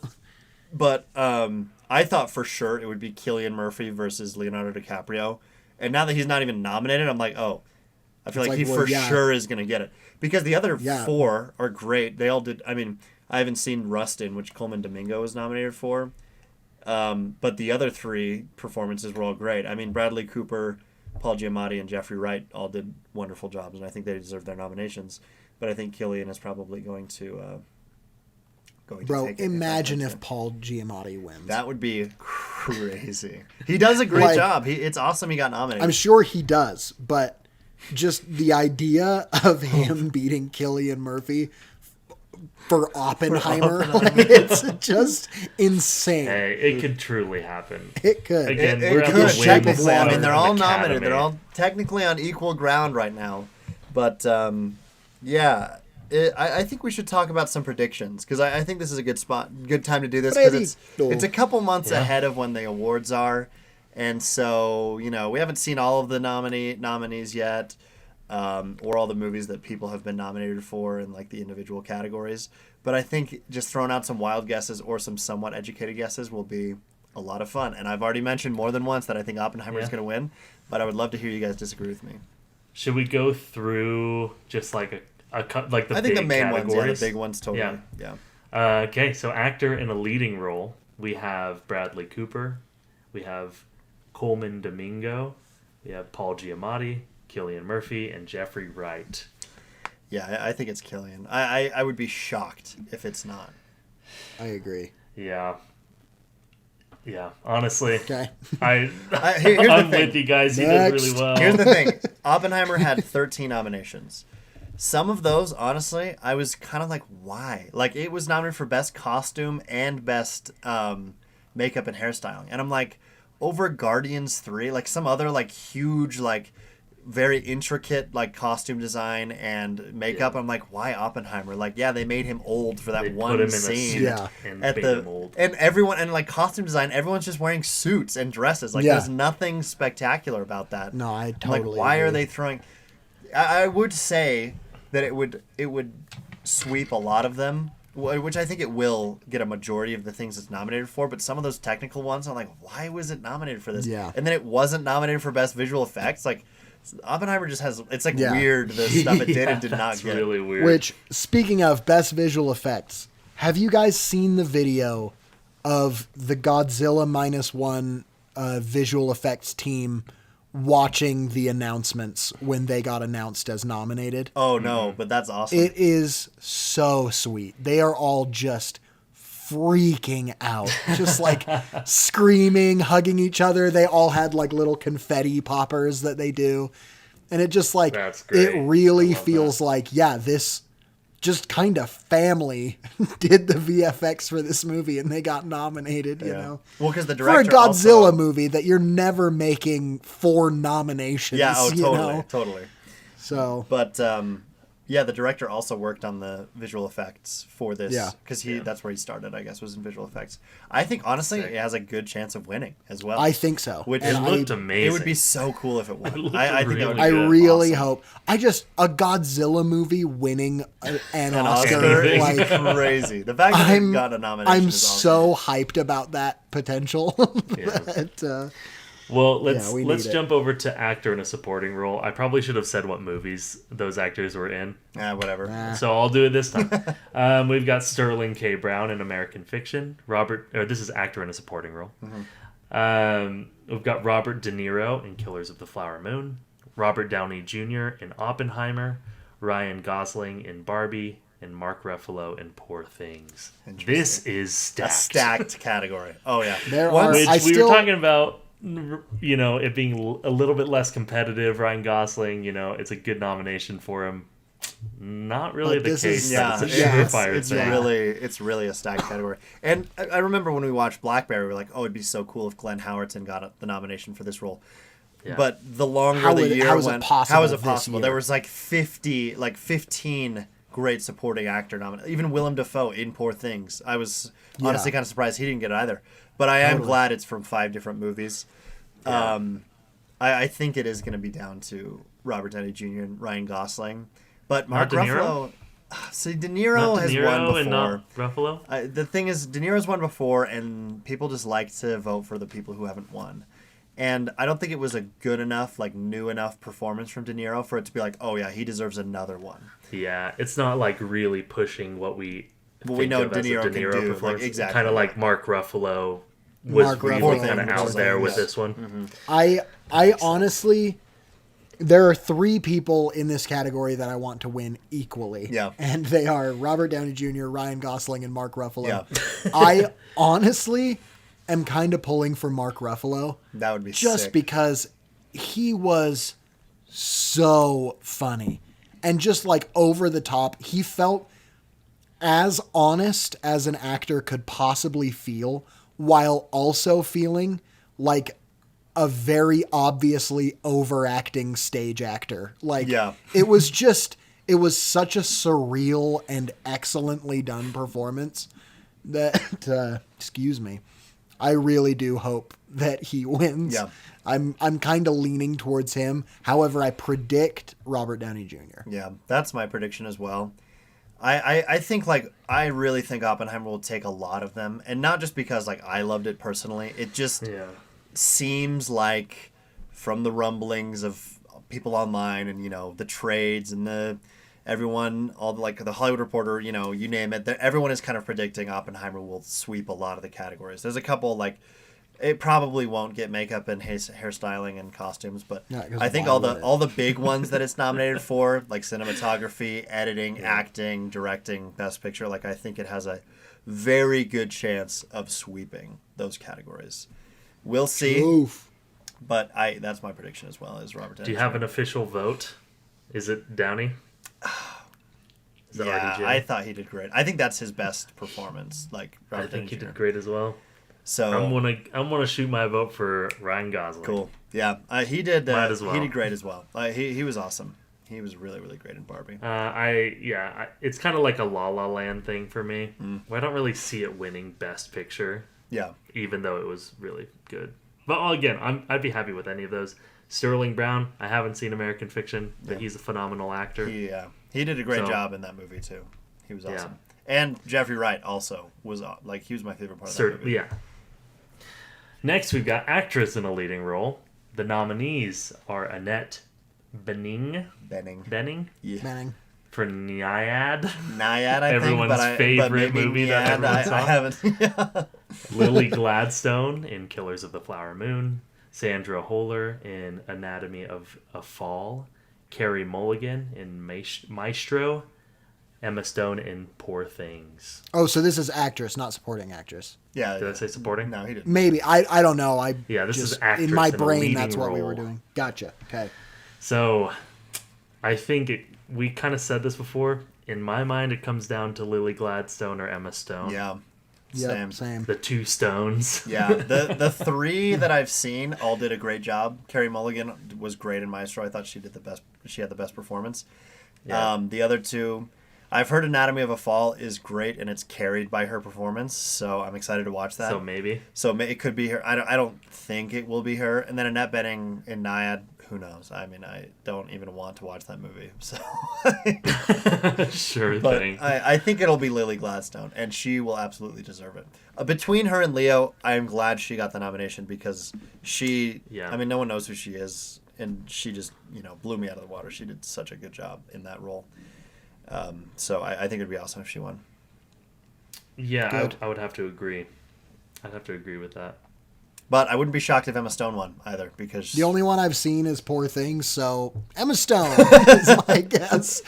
But I thought for sure it would be Cillian Murphy versus Leonardo DiCaprio. And now that he's not even nominated, I'm like, oh, I feel like he sure is going to get it. Because the other four are great. They all did. I mean, I haven't seen Rustin, which Coleman Domingo was nominated for. But the other three performances were all great. I mean, Bradley Cooper, Paul Giamatti, and Jeffrey Wright all did wonderful jobs, and I think they deserve their nominations. But I think Cillian is probably going to take it.
Imagine if Paul Giamatti wins.
That would be crazy. He does a great job. It's awesome he got nominated.
I'm sure he does, but just the idea of him beating Cillian Murphy for Oppenheimer, it's just insane.
Hey, it could truly happen.
It could.
Again,
it could technically. I mean, they're all nominated. They're all technically on equal ground right now. But yeah, I think we should talk about some predictions because I think this is a good time to do this because it's a couple months ahead of when the awards are, and so we haven't seen all of the nominees yet, or all the movies that people have been nominated for in like the individual categories. But I think just throwing out some wild guesses or some somewhat educated guesses will be a lot of fun. And I've already mentioned more than once that I think Oppenheimer is going to win, but I would love to hear you guys disagree with me.
Should we go through just like the
I think
big
the main
categories?
ones, the big ones, totally. Yeah.
Okay, so actor in a leading role, we have Bradley Cooper, we have Coleman Domingo, we have Paul Giamatti, Cillian Murphy, and Jeffrey Wright.
Yeah, I think it's Cillian. I would be shocked if it's not.
I agree.
Yeah. Yeah, honestly.
Okay.
I'm
thing.
with you guys. He did really well.
Here's the thing. Oppenheimer had 13 nominations. Some of those, honestly, I was kind of like, why? Like, it was nominated for Best Costume and Best Makeup and Hairstyling. And I'm like, over Guardians 3, like some other, like, huge, like, very intricate, like, costume design and makeup. I'm like, why Oppenheimer? Like, yeah, they made him old for that one scene.
And him old.
And everyone, and like costume design, everyone's just wearing suits and dresses. Like, there's nothing spectacular about that.
No, I totally
like, why
agree.
are they throwing... I would say that it would sweep a lot of them, which I think it will get a majority of the things it's nominated for, but some of those technical ones, I'm like, why was it nominated for this?
Yeah.
And then it wasn't nominated for Best Visual Effects. Like, Oppenheimer just has... It's, like, weird, the stuff it did and did not get.
That's really weird.
Which, speaking of Best Visual Effects, have you guys seen the video of the Godzilla -1 visual effects team watching the announcements when they got announced as nominated?
Oh, no, but that's awesome.
It is so sweet. They are all just freaking out, just like screaming, hugging each other. They all had like little confetti poppers that they do. And it just like, it really feels like, this just kind of family did the VFX for this movie and they got nominated, you know?
Well, because the director
for a Godzilla movie that you're never making 4 nominations.
Yeah,
totally,
you know? Totally.
So,
but the director also worked on the visual effects for this. Yeah, because that's where he started, I guess, was in visual effects. I think honestly, it has a good chance of winning as well.
I think so.
Which
it looked amazing.
It would be so cool if it won. I think that would be
I really hope. A Godzilla movie winning an Oscar
is crazy. The fact that it got a nomination.
I'm
is awesome.
so hyped about that potential.
Well, let's jump over to actor in a supporting role. I probably should have said what movies those actors were in.
Whatever.
So I'll do it this time. We've got Sterling K. Brown in American Fiction. This is actor in a supporting role.
Mm-hmm.
We've got Robert De Niro in Killers of the Flower Moon. Robert Downey Jr. in Oppenheimer, Ryan Gosling in Barbie, and Mark Ruffalo in Poor Things. This is stacked.
A stacked category. Oh, yeah.
Which we were talking about, it being a little bit less competitive. Ryan Gosling, it's a good nomination for him. Not really the case. It's a surefire thing.
It's really a stacked category. And I remember when we watched Blackberry, we were like, oh, it'd be so cool if Glenn Howerton got the nomination for this role. Yeah. But the longer the year went, how is it possible? There was 15 great supporting actor nominations. Even Willem Dafoe in Poor Things. I was honestly kind of surprised he didn't get it either. But I am glad it's from 5 different movies. Yeah. I think it is going to be down to Robert Downey Jr. and Ryan Gosling. But Mark Ruffalo... See, De Niro has won before.
And not Ruffalo?
The thing is, De Niro's won before, and people just like to vote for the people who haven't won. And I don't think it was a good enough, new enough performance from De Niro for it to be like, oh yeah, he deserves another one.
Yeah, it's not really pushing what we
know De Niro can do. Exactly.
Kind of like Mark Ruffalo was really kind of out there with this one.
Mm-hmm. I honestly, there are 3 people in this category that I want to win equally.
Yeah.
And they are Robert Downey Jr., Ryan Gosling, and Mark Ruffalo.
Yeah.
I honestly am kind of pulling for Mark Ruffalo.
That would be
just
sick.
Because he was so funny and just over the top. He felt as honest as an actor could possibly feel, while also feeling like a very obviously overacting stage actor. It was such a surreal and excellently done performance that excuse me, I really do hope that he wins.
Yeah.
I'm kind of leaning towards him. However, I predict Robert Downey Jr.
Yeah, that's my prediction as well. I think I really think Oppenheimer will take a lot of them, and not just because I loved it personally. It just seems like, from the rumblings of people online and the trades and everyone, all the Hollywood Reporter, you name it, everyone is kind of predicting Oppenheimer will sweep a lot of the categories. There's a couple it probably won't get makeup and hairstyling and costumes, but I think all the big ones that it's nominated for, like cinematography, editing, acting, directing, Best Picture, I think it has a very good chance of sweeping those categories. We'll see.
Oof.
But that's my prediction as well, is Robert Downey.
Do you have an official vote? Is it Downey?
Yeah, I thought he did great. I think that's his best performance.
I think he did great as well.
So
I'm gonna shoot my vote for Ryan Gosling.
Cool. Yeah, he did.
Might as well.
He did great as well. He was awesome. He was really, really great in Barbie.
It's kind of like a La La Land thing for me. Where I don't really see it winning Best Picture.
Yeah.
Even though it was really good. But again, I'd be happy with any of those. Sterling Brown, I haven't seen American Fiction, but he's a phenomenal actor.
He did a great job in that movie too. He was awesome. And Jeffrey Wright also was he was my favorite part of that movie.
Yeah. Next, we've got actress in a leading role. The nominees are Annette Bening.
Yeah.
Bening.
For Nyad.
I
Everyone's
think.
favorite movie that everyone saw.
I haven't.
Lily Gladstone in Killers of the Flower Moon. Sandra Holler in Anatomy of a Fall. Carey Mulligan in Maestro. Emma Stone in Poor Things.
Oh, so this is actress, not supporting actress.
Yeah.
Did I say supporting?
No, he didn't.
Maybe. I don't know.
This is actress
in my
in
brain, that's what
role.
we were doing. Gotcha. Okay.
So, I think we kind of said this before. In my mind, it comes down to Lily Gladstone or Emma Stone.
Yeah.
Same.
The two Stones.
Yeah. The 3 that I've seen all did a great job. Carey Mulligan was great in Maestro. I thought she did the best. She had the best performance. Yeah. The other 2, I've heard Anatomy of a Fall is great, and it's carried by her performance. So I'm excited to watch that.
So maybe.
It could be her. I don't think it will be her. And then Annette Bening in Nyad. Who knows? I mean, I don't even want to watch that movie. So
sure
but
thing.
I think it'll be Lily Gladstone, and she will absolutely deserve it. Between her and Leo, I am glad she got the nomination because she. Yeah. I mean, no one knows who she is, and she just blew me out of the water. She did such a good job in that role. So I think it'd be awesome if she won.
Yeah, I would have to agree. I'd have to agree with that.
But I wouldn't be shocked if Emma Stone won either, because
The only one I've seen is Poor Things, so Emma Stone is my guess.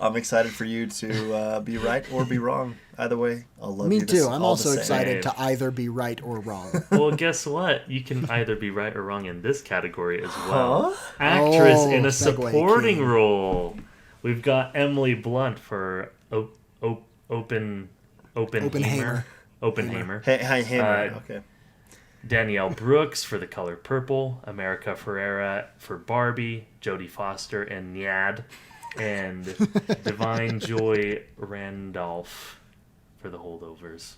I'm excited for you to be right or be wrong. Either way, I'll love
Me
you.
too. I'm
all
also
the same.
excited to either be right or wrong.
Well, guess what? You can either be right or wrong in this category as well. Actress
Oh,
in a
segue
supporting
king.
role. We've got Emily Blunt for Oppenheimer. Oppenheimer.
Hey, okay.
Danielle Brooks for The Color Purple, America Ferrera for Barbie, Jodie Foster and Nyad, and Divine Joy Randolph for The Holdovers.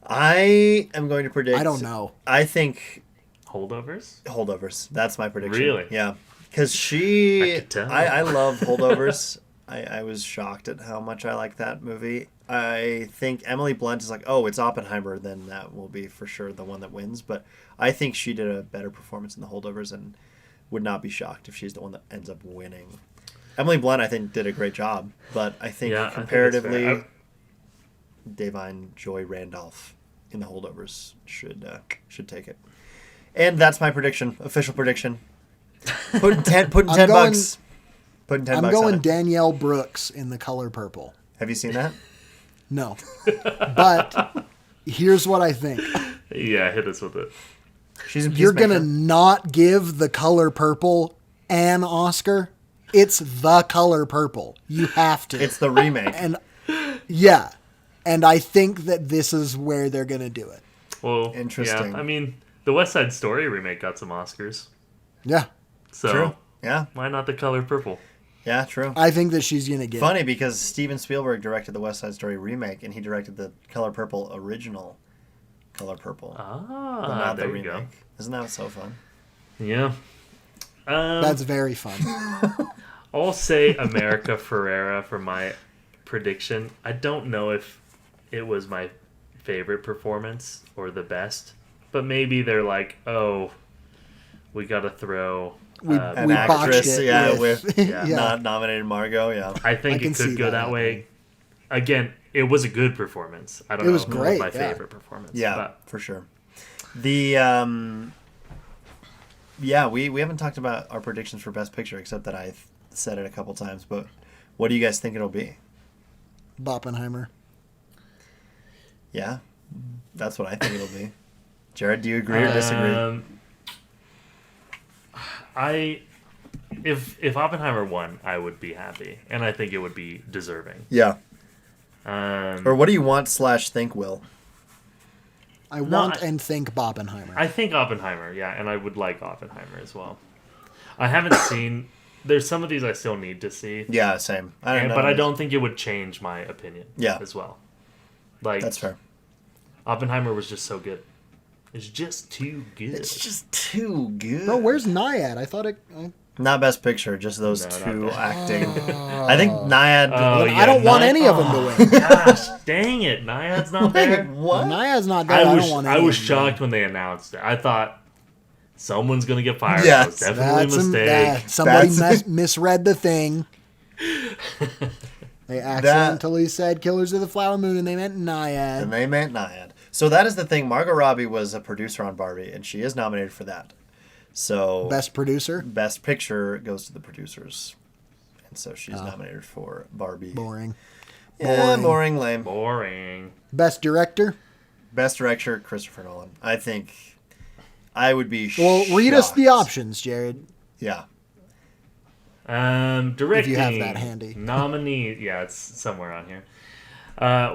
I am going to predict.
I don't know.
I think
Holdovers?
That's my prediction.
Really?
Yeah. Because she.
I could tell.
I love Holdovers. I was shocked at how much I like that movie. I think Emily Blunt is like, oh, it's Oppenheimer, then that will be for sure the one that wins. But I think she did a better performance in The Holdovers and would not be shocked if she's the one that ends up winning. Emily Blunt, I think, did a great job. But I think comparatively, Divine Joy Randolph in The Holdovers should take it. And that's my prediction, official prediction. Putting 10 bucks. Putting 10
I'm
bucks
going
on it.
Danielle Brooks in The Color Purple.
Have you seen that?
No. But here's what I think.
Yeah, hit us with it.
She's in
You're
Peacemaker.
going to not give The Color Purple an Oscar? It's The Color Purple. You have to.
It's the remake.
And yeah. And I think that this is where they're going to do it.
Well,
Interesting.
Yeah, I mean, the West Side Story remake got some Oscars.
Yeah.
So
True. Yeah.
why not The Color Purple?
Yeah, true.
I think that she's going to get
Funny because Steven Spielberg directed the West Side Story remake and he directed the Color Purple original Color Purple. But
Ah,
not the
there you
remake.
go.
Isn't that so fun?
Yeah.
That's very fun.
I'll say America Ferrera for my prediction. I don't know if it was my favorite performance or the best, but maybe they're like, oh, we got to throw...
An
we
actress,
botched it
yeah,
with
yeah. Not nominated Margot, yeah.
I think
I can
it could
see
go
that
that way. Again, it was a good performance. I don't
It
know
was
if
great,
it was my
yeah.
favorite performance.
Yeah,
but
for sure. The we haven't talked about our predictions for Best Picture except that I've said it a couple times, but what do you guys think it'll be?
Oppenheimer.
Yeah. That's what I think it'll be. Jared, do you agree or disagree?
If Oppenheimer won, I would be happy, and I think it would be deserving.
Yeah.
Um,
Or what do you want / think, Will?
I want and think Oppenheimer.
I think Oppenheimer, yeah, and I would like Oppenheimer as well. I haven't seen. There's some of these I still need to see.
Yeah, same. I don't know.
But I don't think it would change my opinion.
Yeah.
As well. Like
That's fair.
Oppenheimer was just so good. It's just too good.
It's just too good.
Bro, where's Nyad? I thought it...
Not Best Picture, just those
No, not
two
bad.
acting. I think Nyad.
I don't want any of them to win.
Gosh, dang it! Nyad's not there.
What?
Nyad's not there. I don't want any
I was
of them.
shocked when they announced it. I thought someone's gonna get fired.
Yes.
That was definitely a mistake.
Somebody
That's-
misread the thing. They accidentally said Killers of the Flower Moon and they meant Nyad.
And they meant Nyad. So that is the thing. Margot Robbie was a producer on Barbie, and she is nominated for that. So
Best producer?
Best Picture goes to the producers, and so she's nominated for Barbie.
Boring.
Yeah, boring, lame.
Boring.
Best director?
Best Director, Christopher Nolan. I think I would be.
Well, read us the
shocked.
options, Jared.
Yeah.
Directing.
If you have that handy.
Nominee. Yeah, it's somewhere on here.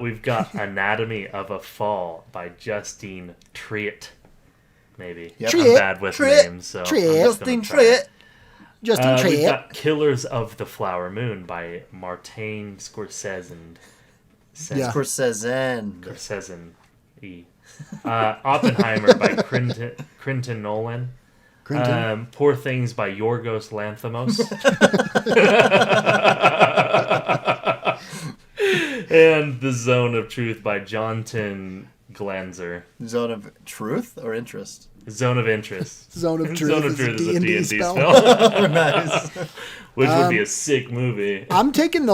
We've got Anatomy of a Fall by Justine Triet. Maybe.
Yep.
I'm bad with names, so I'm just gonna try it.
Justin
We've
Triet.
got Killers of the Flower Moon by Martin Scorsese.
Yeah.
Scorsese.
Oppenheimer by Quentin Nolan.
Clinton.
Poor Things by Yorgos Lanthimos. And The Zone of Truth by Jonathan Glanzer.
Zone of Truth or Interest?
Zone of Interest.
Zone of Truth,
Zone of Truth is a D&D spell.
Nice.
Which would be a sick movie.
I'm taking the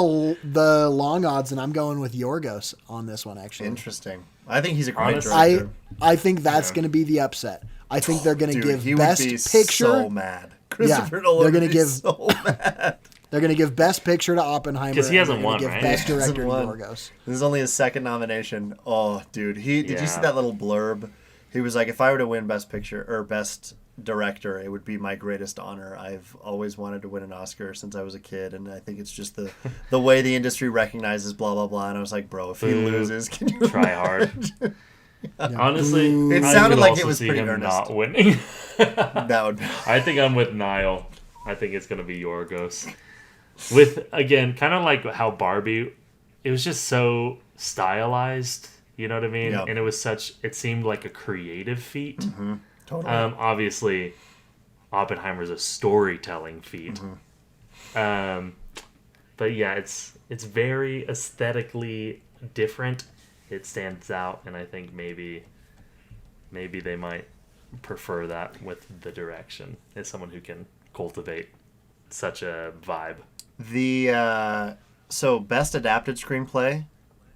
long odds, and I'm going with Yorgos on this one, actually.
Interesting. I think he's a great
Honestly,
director.
I think that's going to be the upset. I think they're going to give
he
Best
would be
Picture.
So mad. Christopher Nolan
they're gonna
would be
give-
so mad.
They're going to give Best Picture to Oppenheimer.
'Cause he hasn't
and they're gonna
won,
give
right?
Best
He hasn't
Director to
won.
Yorgos.
This is only his second nomination. Oh, dude. Did you see that little blurb? He was like, if I were to win Best Picture or Best Director, it would be my greatest honor. I've always wanted to win an Oscar since I was a kid, and I think it's just the way the industry recognizes blah, blah, blah. And I was like, bro, if he loses, can you
Try hard. Honestly,
It
I
sounded
could
like
also
it was
see
pretty
him
earnest.
not winning.
That would be...
I think I'm with Niall. I think it's going to be Yorgos. With, again, kind of like how Barbie, it was just so stylized, you know what I mean?
Yeah.
And it seemed like a creative feat.
Mm-hmm. Totally.
Obviously, Oppenheimer's a storytelling feat.
Mm-hmm.
But yeah, it's very aesthetically different. It stands out, and I think maybe they might prefer that with the direction as someone who can cultivate such a vibe.
So Best Adapted Screenplay,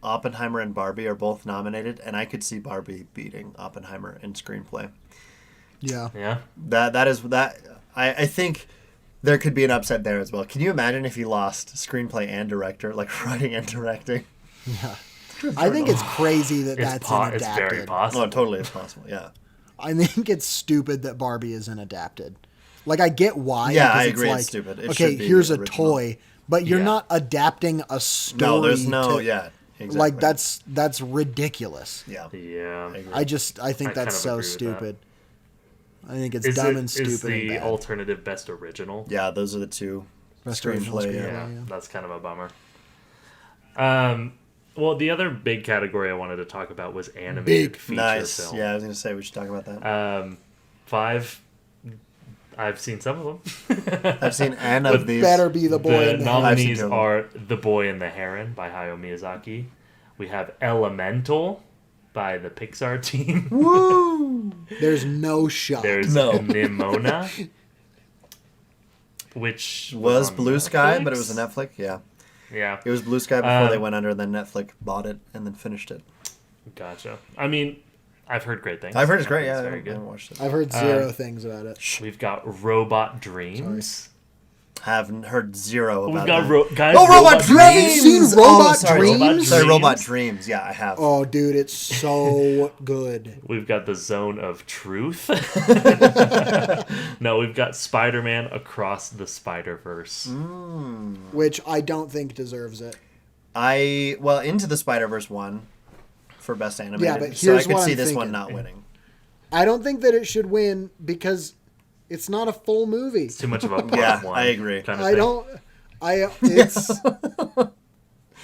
Oppenheimer and Barbie are both nominated, and I could see Barbie beating Oppenheimer in screenplay.
Yeah.
Yeah.
I think there could be an upset there as well. Can you imagine if he lost screenplay and director, like writing and directing?
Yeah. I think it's crazy that that's an
It's
adapted.
very possible.
Oh, totally, it's possible. Yeah.
I think it's stupid that Barbie isn't adapted. Like, I get why.
Yeah,
because
I
it's
agree, it's
like,
stupid. It
okay,
should be
here's a
original.
toy, but you're
Yeah.
not adapting a story.
No, there's no.
to-
Yeah. Exactly.
Like, that's ridiculous.
Yeah.
Yeah.
I agree.
I think
I
that's
kind of
so
agree with
stupid. I think it's
Is
dumb and stupid.
Is the
and bad.
alternative best original?
Yeah, those are the two.
Best original
Screenplay.
screenplay.
Yeah,
yeah.
that's kind of a bummer. Well, the other big category I wanted to talk about was animated
Big.
feature
Nice.
film.
Yeah, I was gonna say we should talk about that.
5. I've seen some of them.
I've seen N of these.
Better be the boy
The
in the
nominees
I've seen
are The Boy and the Heron by Hayao Miyazaki. We have Elemental by the Pixar team.
Woo! There's no shot.
There's
No.
Nimona, which
Was
on
Blue Sky, but it
Netflix?
was a Netflix. Yeah,
Yeah,
it was Blue Sky before they went under. And then Netflix bought it and then finished it.
gotcha. I mean, I've heard great things.
I've heard it's great.
It's
Yeah,
very
I
good.
haven't watched it.
I've heard zero things about it.
We've got Robot Dreams.
Haven't heard zero
We've
about
got
that.
guys.
Oh, Robot
You haven't
Dreams!
seen Robot
sorry,
Dreams?
Sorry, Robot
Dreams?
Dreams. Yeah, I have.
Oh, dude, it's so good.
We've got the Zone of Truth. No, we've got Spider-Man Across the Spider-Verse.
Which I don't think deserves it.
Into the Spider-Verse won for Best Animated.
Yeah, but
so I
here's
could
what
see
I'm
this one
thinking.
not winning.
I don't think that it should win because it's not a full movie.
It's too much of a part
Yeah,
one.
I agree.
Kind of
I
thing.
don't.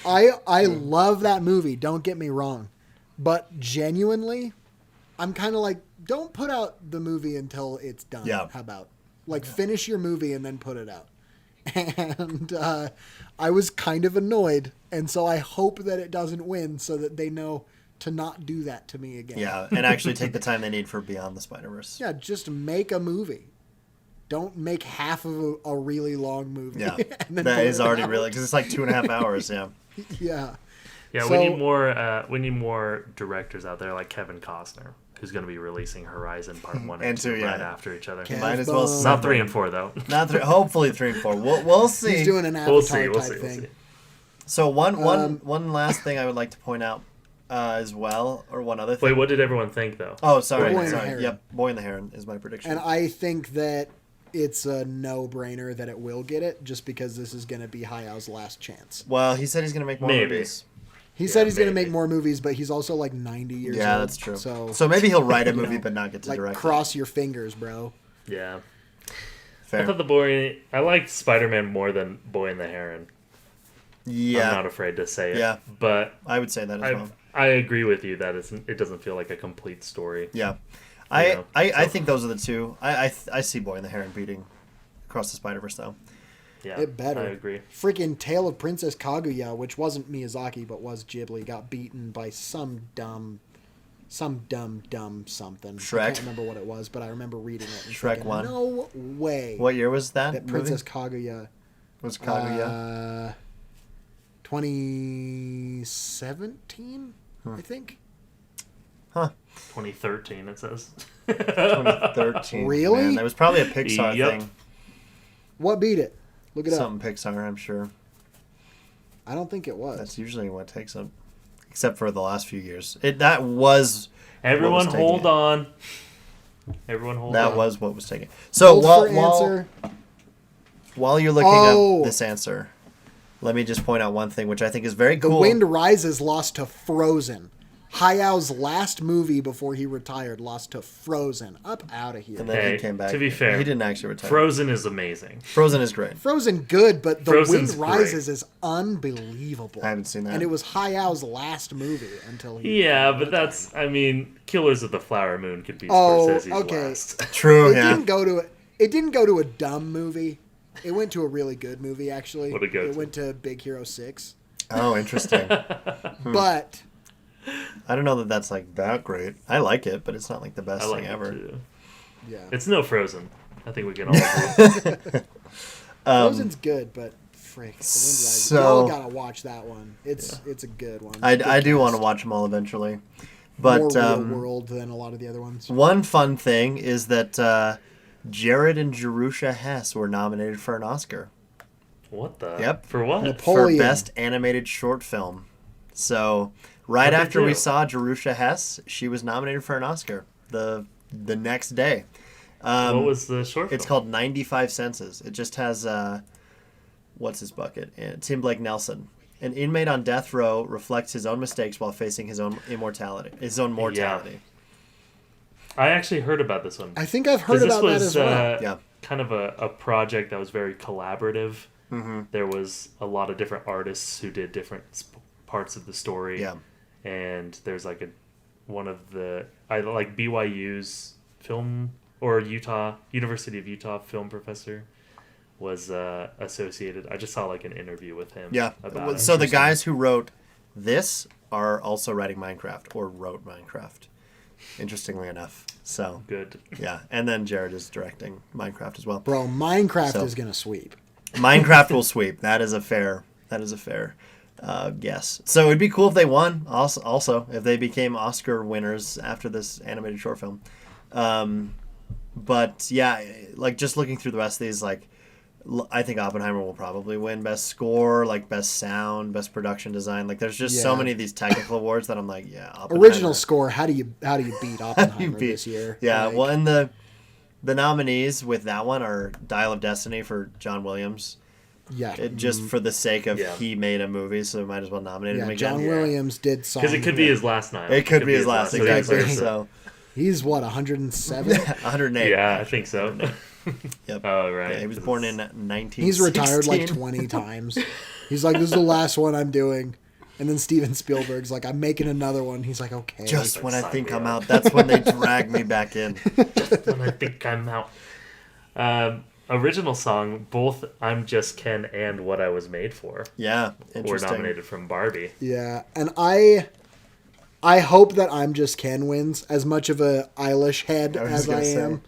I love that movie. Don't get me wrong, but genuinely, I'm kind of like, don't put out the movie until it's done.
Yeah.
How about finish your movie and then put it out? And I was kind of annoyed, and so I hope that it doesn't win, so that they know to not do that to me again.
Yeah, and actually take the time they need for Beyond the Spider-Verse.
Yeah, just make a movie. Don't make half of a really long movie.
Yeah,
and then
that
put
is
it
already
out.
really because it's like 2.5 hours. Yeah,
Yeah.
Yeah,
So-
we need more. We need more directors out there like Kevin Costner, who's going to be releasing Horizon Part 1 and 2
2, yeah.
right after each other.
Kev-
might as well.
Bone.
Not 3 and 4 though.
Not 3. Hopefully 3 and 4. We'll see.
He's doing an
We'll
Avatar
see. We'll
type
see. We'll
thing.
see.
So one last thing I would like to point out as well, or one other thing.
Wait, what did everyone think though?
Oh, sorry,
Boy and the
sorry.
Heron.
Yep, Boy and the Heron is my prediction.
And I think that it's a no-brainer that it will get it, just because this is going to be Hayao's last chance.
Well, he said he's going to make more
Maybe.
movies.
He said he's going to
maybe.
make more movies, but he's also like 90 years old.
Yeah, that's true.
So
maybe he'll write a
you
movie
know,
but not get to
like
direct.
cross your fingers, bro.
Yeah,
Fair.
I thought I liked Spider-Man more than Boy and the Heron.
Yeah,
I'm not afraid to say it.
Yeah.
but
I would say that as well.
I agree with you that it doesn't feel like a complete story.
Yeah,
know,
I think those are the two. I see Boy and the Heron beating Across the Spider-Verse though.
Yeah,
It better.
I agree.
Freaking Tale of Princess Kaguya, which wasn't Miyazaki but was Ghibli, got beaten by some dumb some dumb something.
Shrek?
I can't remember what it was, but I remember reading it. And
Shrek
thinking,
1.
No way.
What year was that?
That
movie?
Princess Kaguya.
Was Kaguya?
2017, I think.
Huh.
2013, it says.
2013.
Really?
Man, that was probably a Pixar
Yep.
thing.
What beat it? Look it up.
Something Pixar, I'm sure.
I don't think it was.
That's usually what takes up. Except for the last few years. That was.
Everyone
what was
hold
taking it.
on. Everyone hold on.
That was what was taken. So
Hold for answer.
while you're looking
Oh.
up this answer, let me just point out one thing, which I think is very
The
cool.
Wind Rises lost to Frozen. Hayao's last movie before he retired lost to Frozen. Up out of here.
And then
Hey,
he came back.
to be fair,
he didn't actually retire.
Frozen is amazing.
Frozen is great.
Frozen good, but The
Frozen's
Wind Rises is unbelievable.
I haven't seen that.
And it was Hayao's last movie until he.
Yeah, but that's, I mean, Killers of the Flower Moon could be
Oh,
Scorsese's
okay.
last.
True,
It
yeah.
didn't go to. It didn't go to a dumb movie. It went to a really good movie, actually.
What'd it go to?
went to Big Hero 6.
Oh, interesting.
But
I don't know that that's like that great. I like it, but it's not like the best
I like
thing
it
ever.
too.
yeah,
It's no Frozen. I think we can all agree.
Frozen's good, but frick, The Wind Rises.
So-
Y'all gotta watch that one. It's a good one.
I
Good
do want to
cast.
watch them all eventually. But
More real world than a lot of the other ones.
one fun thing is that Jared and Jerusha Hess were nominated for an Oscar.
What the?
Yep.
For what?
Napoleon.
For Best Animated Short Film. So, right
What'd they
after we
do?
saw Jerusha Hess, she was nominated for an Oscar the next day.
What was the short
It's
film?
called 95 Senses. It just has, what's his bucket? Tim Blake Nelson. An inmate on death row reflects his own mistakes while facing his own mortality.
I actually heard about this one.
I think I've heard
'Cause this
about that
was,
as well.
Yeah.
kind of a project that was very collaborative.
Mm-hmm.
There was a lot of different artists who did different parts of the story.
Yeah.
And there's like one of the like BYU's film or University of Utah film professor was associated. I just saw like an interview with him.
Yeah.
About it.
So the guys who wrote this are also writing Minecraft or wrote Minecraft. Interestingly enough. So
Good.
yeah, and then Jared is directing Minecraft as well.
Bro, Minecraft
So-
is gonna sweep.
Minecraft will sweep. That is a fair guess. So it'd be cool if they won. Also, if they became Oscar winners after this animated short film. But yeah, like just looking through the rest of these, like I think Oppenheimer will probably win best score, like best sound, best production design. Like there's just so
Yeah.
many of these technical awards that I'm like, yeah, Oppenheimer.
Original score. How do you beat Oppenheimer
beat-
this year?
Yeah,
Like,
well, and the nominees with that one are Dial of Destiny for John Williams.
yeah,
Just for the sake of
Yeah.
he made a movie, so might as well nominate him
yeah.
again.
John Williams did song.
Because it could be his last night.
It could be his last,
so he
exactly.
deserves it.
So
He's what 107.
108.
Yeah, I think so.
Yep.
Oh, right.
Yeah, he was born in 1916.
He's retired like 20 times. He's like, this is the last one I'm doing. And then Steven Spielberg's like, I'm making another one. He's like, okay.
Just when I
Sign
think
me
I'm
up.
out, that's when they drag me back in.
When I think I'm out. Original song, both I'm Just Ken and What I Was Made For
Yeah,
were
interesting.
nominated from Barbie.
Yeah, and I hope that I'm Just Ken wins. As much of a Eilish head
I was
as
gonna
I
say.
am.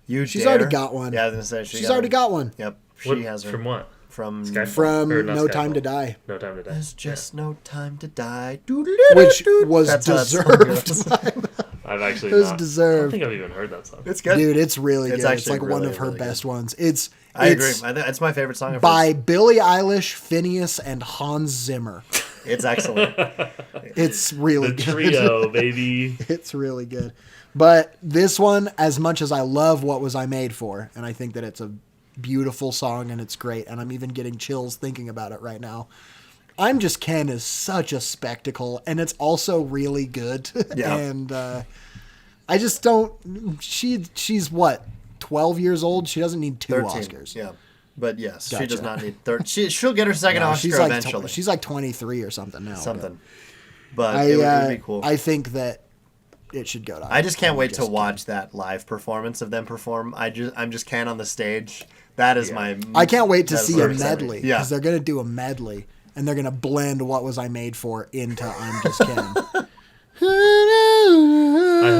You
She's
dare?
already got one.
Yeah, I was gonna say
She's already got one.
Yep, she
What-
has her.
From what?
From
Skyfall?
From
Or not
No
Skyfall.
Time to Die.
No Time to Die.
There's just no time to die.
Which was
That's how that song
deserved.
goes.
I've actually
It was
not. I
deserved.
don't think I've even heard that song.
It's good.
Dude, it's really
It's
good. It's
actually
like one
really,
of her
really
best
good.
ones.
I agree.
It's
It's my favorite song of
by
hers.
Billie Eilish, Phineas, and Hans Zimmer.
It's excellent.
It's really
The
good.
trio, baby.
It's really good. But this one, as much as I love What Was I Made For, and I think that it's a beautiful song and it's great, and I'm even getting chills thinking about it right now. I'm Just Ken is such a spectacle, and it's also really good.
Yeah.
And I just don't. She's what, 12 years old? She doesn't need 2 Oscars.
Yeah, but yes, she
Gotcha.
does not need third. She'll get her second
No,
Oscar
she's like
eventually.
she's like 23 or something now.
something. But
I,
it would be cool.
I think that it should go to.
I just can't wait to
Just
watch that live performance of them perform. I'm just Ken on the stage. That is my.
I can't wait to
that is
see
my
a
excitement.
medley because
Yeah,
they're gonna do a medley and they're gonna blend What Was I Made For into I'm Just Ken.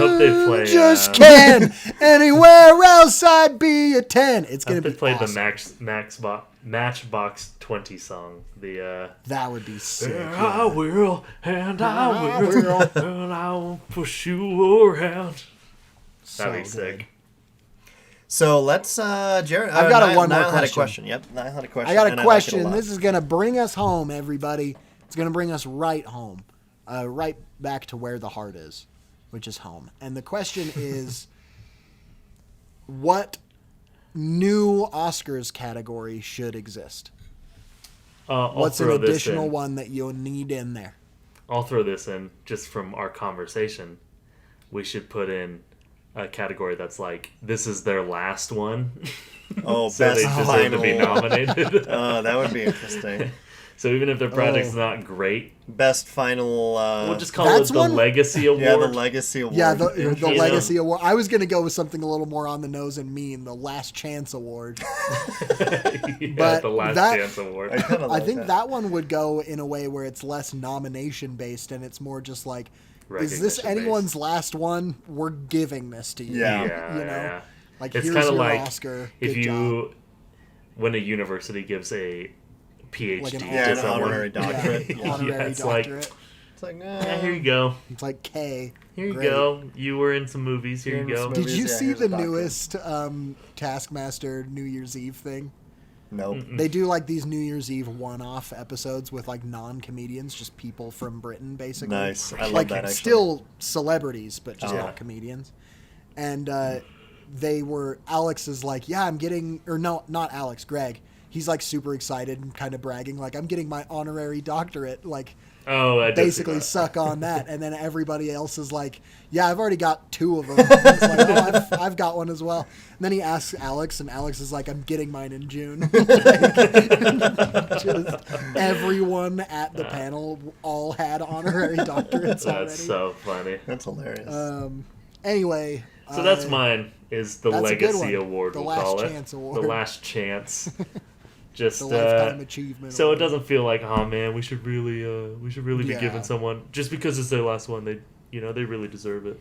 hope they play.
Just can. Anywhere else I'd be a 10. It's gonna be
play
awesome.
the Matchbox 20 song.
That would be sick.
I will, and I will, and I will push you around. That'd be sick.
So let's, Jared.
I've got one more
Niall
question.
had a question. Yep, Niall had a question.
I got a question.
I like it a lot.
This is going to bring us home, everybody. It's going to bring us right home. Right back to where the heart is, which is home. And the question is, what new Oscars category should exist? What's an additional one that you'll need in there?
I'll throw this in just from our conversation. We should put in a category that's like, this is their last one.
Oh,
so
best
they deserve
final.
to be nominated.
Oh, that would be interesting.
So even if their project's not great,
Best final.
we'll just call it the Legacy Award.
Yeah, the Legacy Award.
Yeah, the Legacy Award. I was going to go with something a little more on the nose and mean, the Last Chance Award.
But the Last Chance Award.
I think that one would go in a way where it's less nomination based and it's more just like, is this anyone's last one? We're giving this to you.
Yeah.
You know?
Yeah.
Like,
it's
here's
kind of
your
like
Oscar.
if
Good job.
when a university gives a PhD
Like an
to someone.
honorary doctorate.
Yeah, honorary
it's like,
doctorate.
It's like,
yeah, here you go.
It's like K.
Here you
Great.
go. You were in some movies. Here you go.
Did you
Yeah,
see
here's
the
a doctorate.
newest Taskmaster New Year's Eve thing?
Nope.
They do like these New Year's Eve one-off episodes with like non-comedians, just people from Britain, basically.
Nice. I love
like
that, actually.
still celebrities, but just
Yeah.
not comedians. And Alex is like, yeah, I'm getting, or no, not Alex, Greg. He's like super excited and kind of bragging, like, I'm getting my honorary doctorate. Like,
Oh, I did see
basically
that.
suck on that. And then everybody else is like, yeah, I've already got 2 of them. He's like, oh, I've got one as well. And then he asks Alex, and Alex is like, I'm getting mine in June. Just everyone at the panel all had honorary doctorates already.
That's so funny.
That's hilarious.
Anyway.
So that's mine. Is the
that's a good
Legacy
one.
Award?
The
We'll
Last
call it
Chance Award.
the Last chance. Just
The Lifetime Achievement
so
Award.
it doesn't feel like, oh man, we should really be
Yeah.
giving someone just because it's their last one. They really deserve it.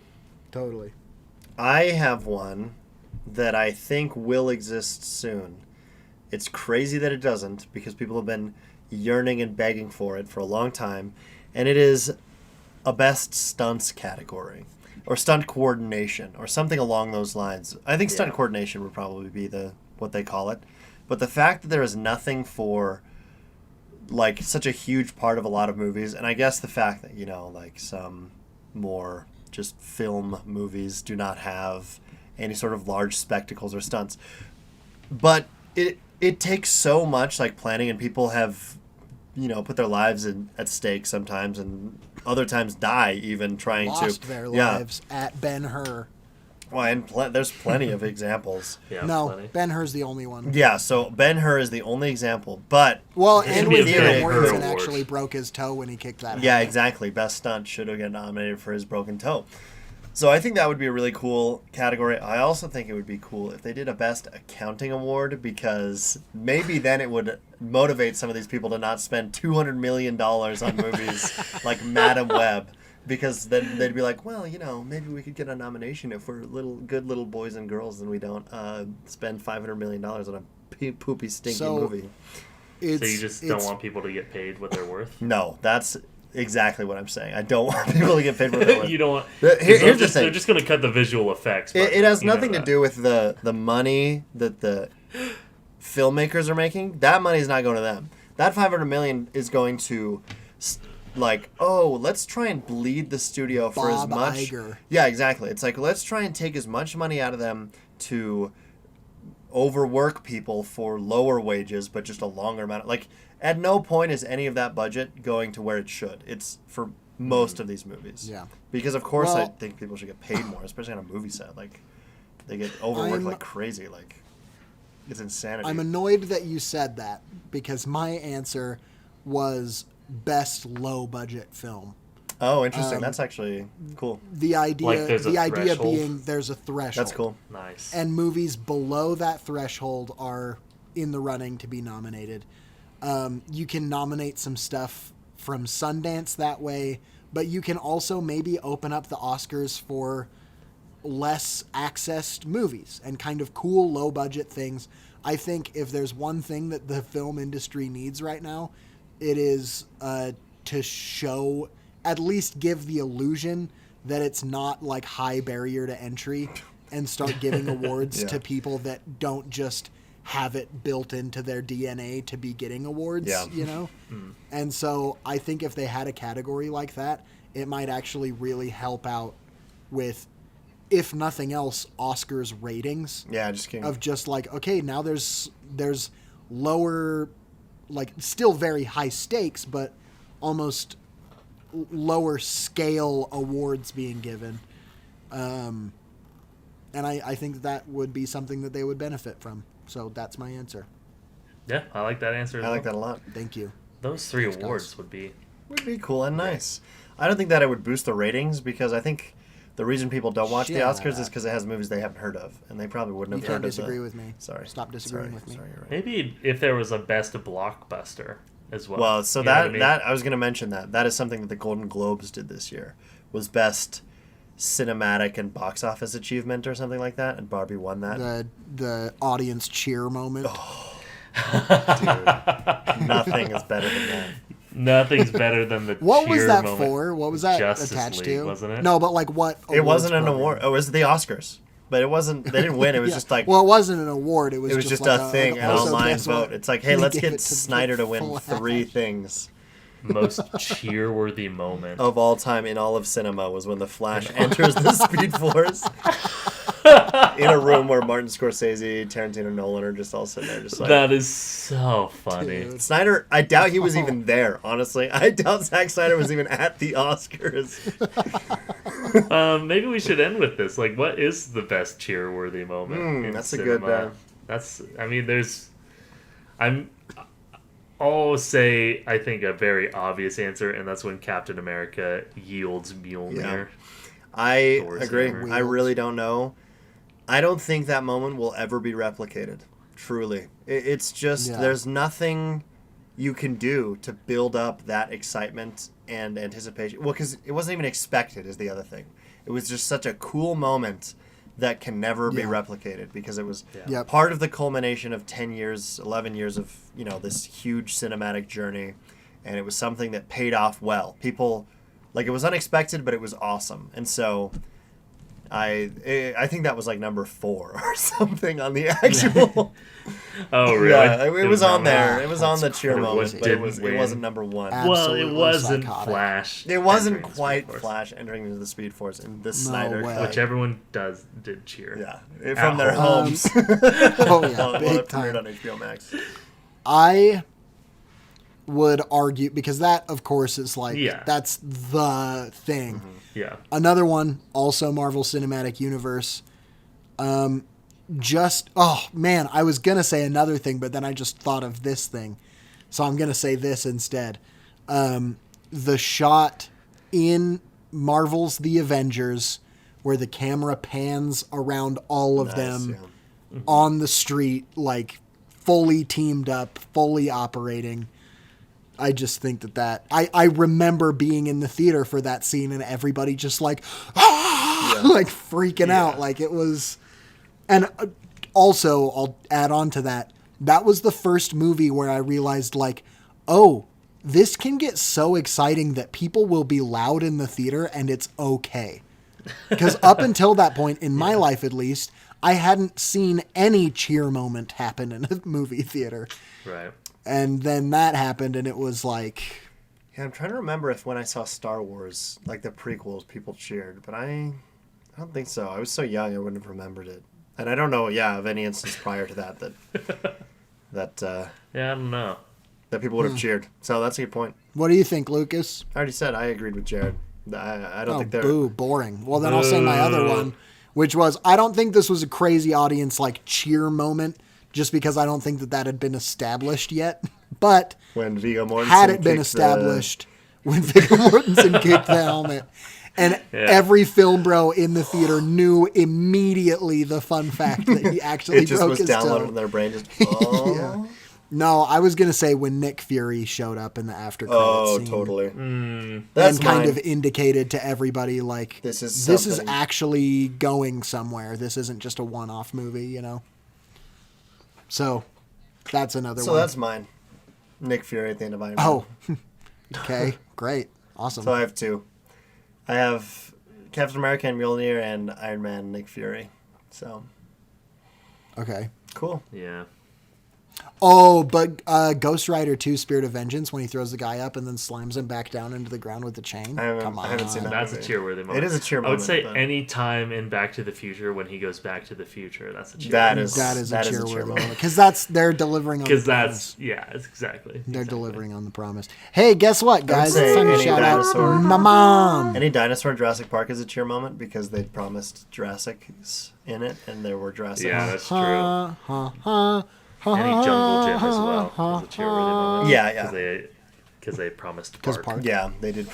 Totally.
I have one that I think will exist soon. It's crazy that it doesn't because people have been yearning and begging for it for a long time, and it is a best stunts category or stunt coordination or something along those lines. I think stunt coordination would probably be what they call it. But the fact that there is nothing for like such a huge part of a lot of movies, and I guess the fact that, like some more just film movies do not have any sort of large spectacles or stunts. But it takes so much like planning, and people have put their lives at stake sometimes, and other times die even trying
Lost
to
their lives at Ben-Hur.
Well, and there's plenty of examples.
Yeah,
No,
plenty.
Ben-Hur's the only one.
Yeah, so Ben-Hur is the only example, but
Well,
It
and
should be
when
a
Viggo
Ben-Hur
Mortensen
award.
actually broke his toe when he kicked that.
yeah,
hammer.
exactly. Best stunt should have gotten nominated for his broken toe. So I think that would be a really cool category. I also think it would be cool if they did a best accounting award, because maybe then it would motivate some of these people to not spend $200 million on movies like Madam Web. Because then they'd be like, well, maybe we could get a nomination if we're good little boys and girls and we don't spend $500 million on a poopy, stinky movie.
So you just don't want people to get paid what they're worth?
No, that's exactly what I'm saying. I don't want people to get paid what they're worth.
You don't want...
Here's the thing.
They're just going to cut the visual effects. But
It has
you know
nothing to
that.
do with the money that the filmmakers are making. That money is not going to them. That $500 million is going to... let's try and bleed the studio for as
Bob
much.
Iger.
Yeah, exactly. It's like, let's try and take as much money out of them to overwork people for lower wages, but just a longer amount. At no point is any of that budget going to where it should. It's for most of these movies.
Yeah.
Because of course I
Well-
think people should get paid more, especially on a movie set. They get overworked
I'm-
like crazy. It's insanity.
I'm annoyed that you said that, because my answer was best low budget film.
Oh, interesting. That's actually cool.
The idea,
Like there's a threshold?
being there's a threshold.
That's cool.
Nice.
And movies below that threshold are in the running to be nominated. You can nominate some stuff from Sundance that way, but you can also maybe open up the Oscars for less accessed movies and kind of cool, low budget things. I think if there's one thing that the film industry needs right now, it is to show, at least give the illusion that it's not like high barrier to entry, and start giving awards to people that don't just have it built into their DNA to be getting awards, you know? And so I think if they had a category like that, it might actually really help out with, if nothing else, Oscars ratings.
Yeah, just kidding.
Of just like, okay, now there's lower, like still very high stakes, but almost lower scale awards being given. And I think that would be something that they would benefit from. So that's my answer.
Yeah, I like that answer.
I like that a lot.
Thank you.
Those three awards would be
cool and nice. I don't think that it would boost the ratings, because I think the reason people don't watch the Oscars is because it has movies they haven't heard of, and they probably wouldn't have
You
heard
can't
of them.
disagree with me.
Sorry.
Stop disagreeing with me.
Sorry, you're right.
Maybe if there was a best blockbuster as well.
Well, so
You know what I mean?
that I was going to mention that is something that the Golden Globes did this year, was best cinematic and box office achievement or something like that, and Barbie won that.
The audience cheer moment.
Dude, nothing is better than that.
Nothing's better than the
What was
cheer
that
moment.
for? What was that
Justice
attached
League,
to?
wasn't it?
No, but like what?
It wasn't an
program?
award. Oh, it was the Oscars, but it wasn't. They didn't win. It was
Yeah.
just like.
Well, it wasn't an award. It was
just
like
a thing, an
also
online
guess what?
vote. It's like, hey,
They
let's
gave
get
it to
Snyder to win
Flash.
3 things
Most cheer-worthy moment.
of all time in all of cinema was when the Flash enters the Speed Force in a room where Martin Scorsese, Tarantino, Nolan are just all sitting there, just like.
That is so funny.
Dude.
Snyder, I doubt he was even there. Honestly, I doubt Zack Snyder was even at the Oscars.
Maybe we should end with this. Like, what is the best cheer-worthy moment in
that's
cinema? I'll say, I think, a very obvious answer, and that's when Captain America yields Mjolnir.
I
Thor's
agree.
hammer.
I really don't know. I don't think that moment will ever be replicated. Truly, it's just there's nothing you can do to build up that excitement and anticipation. Well, because it wasn't even expected is the other thing. It was just such a cool moment that can never be replicated, because it was part of the culmination of 10 years, 11 years of, this huge cinematic journey, and it was something that paid off well. People, like, it was unexpected, but it was awesome. And so I think that was like number 4 or something on the actual.
Oh, really?
Yeah, it was on there.
that.
It was on the
That's
cheer
crazy.
moment, but it
win.
wasn't number 1.
Well, it
Absolutely
wasn't
psychotic.
Flash.
It wasn't
entering the
quite
Speed Force,
Flash entering into the Speed Force in this
No
Snyder
way.
cut.
which everyone did cheer.
Yeah, from their
home.
homes.
Oh yeah,
While it
big
premiered
time.
on HBO Max.
I would argue, because that, of course, is like that's the thing.
Yeah.
Another one, also Marvel Cinematic Universe. I was gonna say another thing, but then I just thought of this thing, so I'm gonna say this instead. The shot in Marvel's The Avengers, where the camera pans around all of them on the street, like fully teamed up, fully operating. I just think that I remember being in the theater for that scene and everybody just like, like freaking out. Like it was, and also I'll add on to that. That was the first movie where I realized like, oh, this can get so exciting that people will be loud in the theater and it's okay. Because up until that point, in my life at least, I hadn't seen any cheer moment happen in a movie theater.
Right.
And then that happened, and it was like...
Yeah, I'm trying to remember if when I saw Star Wars, like the prequels, people cheered. But I don't think so. I was so young, I wouldn't have remembered it. And I don't know, of any instance prior to that
Yeah, I don't know.
that people would have cheered. So that's a good point.
What do you think, Lucas?
I already said I agreed with Jared. I don't think they're...
Boo, boring. Well, then I'll say my other one, which was, I don't think this was a crazy audience, like, cheer moment, just because I don't think that had been established yet. But
when Viggo Mortensen
had it been
kicked
established, when Viggo Mortensen kicked the helmet, and every film bro in the theater knew immediately the fun fact that he actually
it just
broke
was
his
downloaded
toe.
in their brain. Just, oh.
No, I was gonna say when Nick Fury showed up in the after credits scene.
Totally.
That's and kind of indicated to everybody like
this
is actually going somewhere. This isn't just a one-off movie, you know. So that's another one.
So that's mine. Nick Fury at the end of Iron Man.
Oh, okay, great, awesome.
So I have two. I have Captain America and Mjolnir and Iron Man Nick Fury. So.
Okay.
Cool.
Yeah.
Oh, but Ghost Rider 2 Spirit of Vengeance, when he throws the guy up and then slams him back down into the ground with the chain.
Come on. I haven't seen that.
That's
movie.
a cheerworthy moment.
It is a cheer moment.
I would say any time in Back to the Future when he goes back to the future, that's a cheer.
That is
a cheerworthy moment. Because they're delivering on the promise.
Exactly.
They're delivering on the promise. Hey, guess what, guys? It's time to shout out my mom.
Any dinosaur in Jurassic Park is a cheer moment because they promised Jurassics in it, and there were Jurassics.
Yeah, that's true. Any Jungle Gym as well was a cheerworthy moment.
Yeah.
Because they promised Park.
Yeah, they did.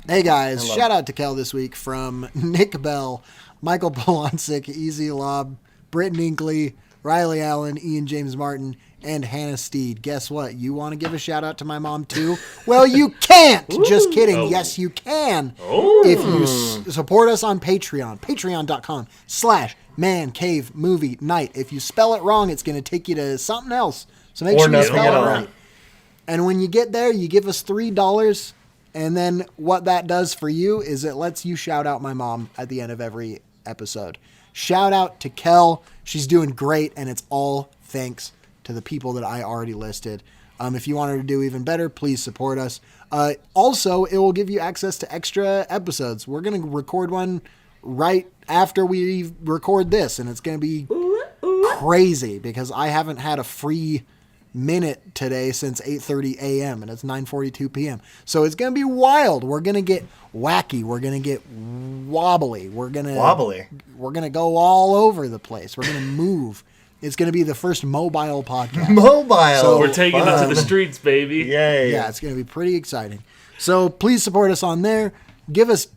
Hey guys, shout out to Kel this week from Nick Bell, Michael Polonsik, Easy Lob, Britton Inkley, Riley Allen, Ian James Martin, and Hannah Steed. Guess what? You want to give a shout out to my mom too? Well, you can't. Just kidding. Oh. Yes, you can. Oh. If you support us on Patreon, patreon.com/Man Cave Movie Night. If you spell it wrong, it's going to take you to something else. So make sure you spell it right. And when you get there, you give us $3. And then what that does for you is it lets you shout out my mom at the end of every episode. Shout out to Kel. She's doing great, and it's all thanks to the people that I already listed. If you want her to do even better, please support us. Also, it will give you access to extra episodes. We're going to record one right after we record this, and it's going to be crazy because I haven't had a free minute today since 8:30 a.m. and it's 9:42 p.m. So it's going to be wild. We're going to get wacky. We're going to get wobbly. We're going to go all over the place. We're going to move. It's going to be the first mobile podcast.
So
we're taking it to the streets, baby.
Yay.
Yeah, it's going to be pretty exciting. So please support us on there. Give us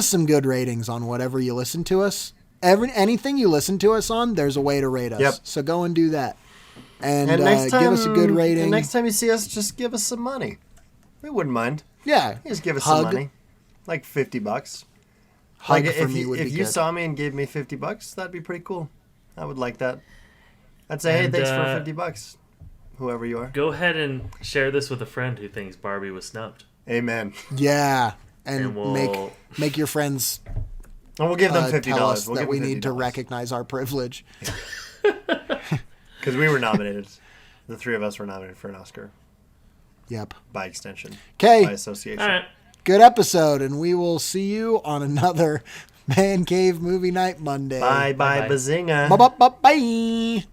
some good ratings on whatever you listen to us. Anything you listen to us on, there's a way to rate us. Yep. So go and do that. And next time, give us a good rating.
And next time you see us, just give us some money. We wouldn't mind.
Yeah.
Just give us some money. Like $50.
Hug for me would be good.
If you saw me and gave me $50, that'd be pretty cool. I would like that. I'd say, hey, thanks for $50, whoever you are.
Go ahead and share this with a friend who thinks Barbie was snubbed.
Amen.
Yeah, and make your friends.
And we'll give them $50.
Tell us that we need to recognize our privilege.
Because we were nominated. The three of us were nominated for an Oscar.
Yep.
By extension.
Okay.
By association.
All right.
Good episode, and we will see you on another Man Cave Movie Night Monday.
Bye, bazinga.
Bye.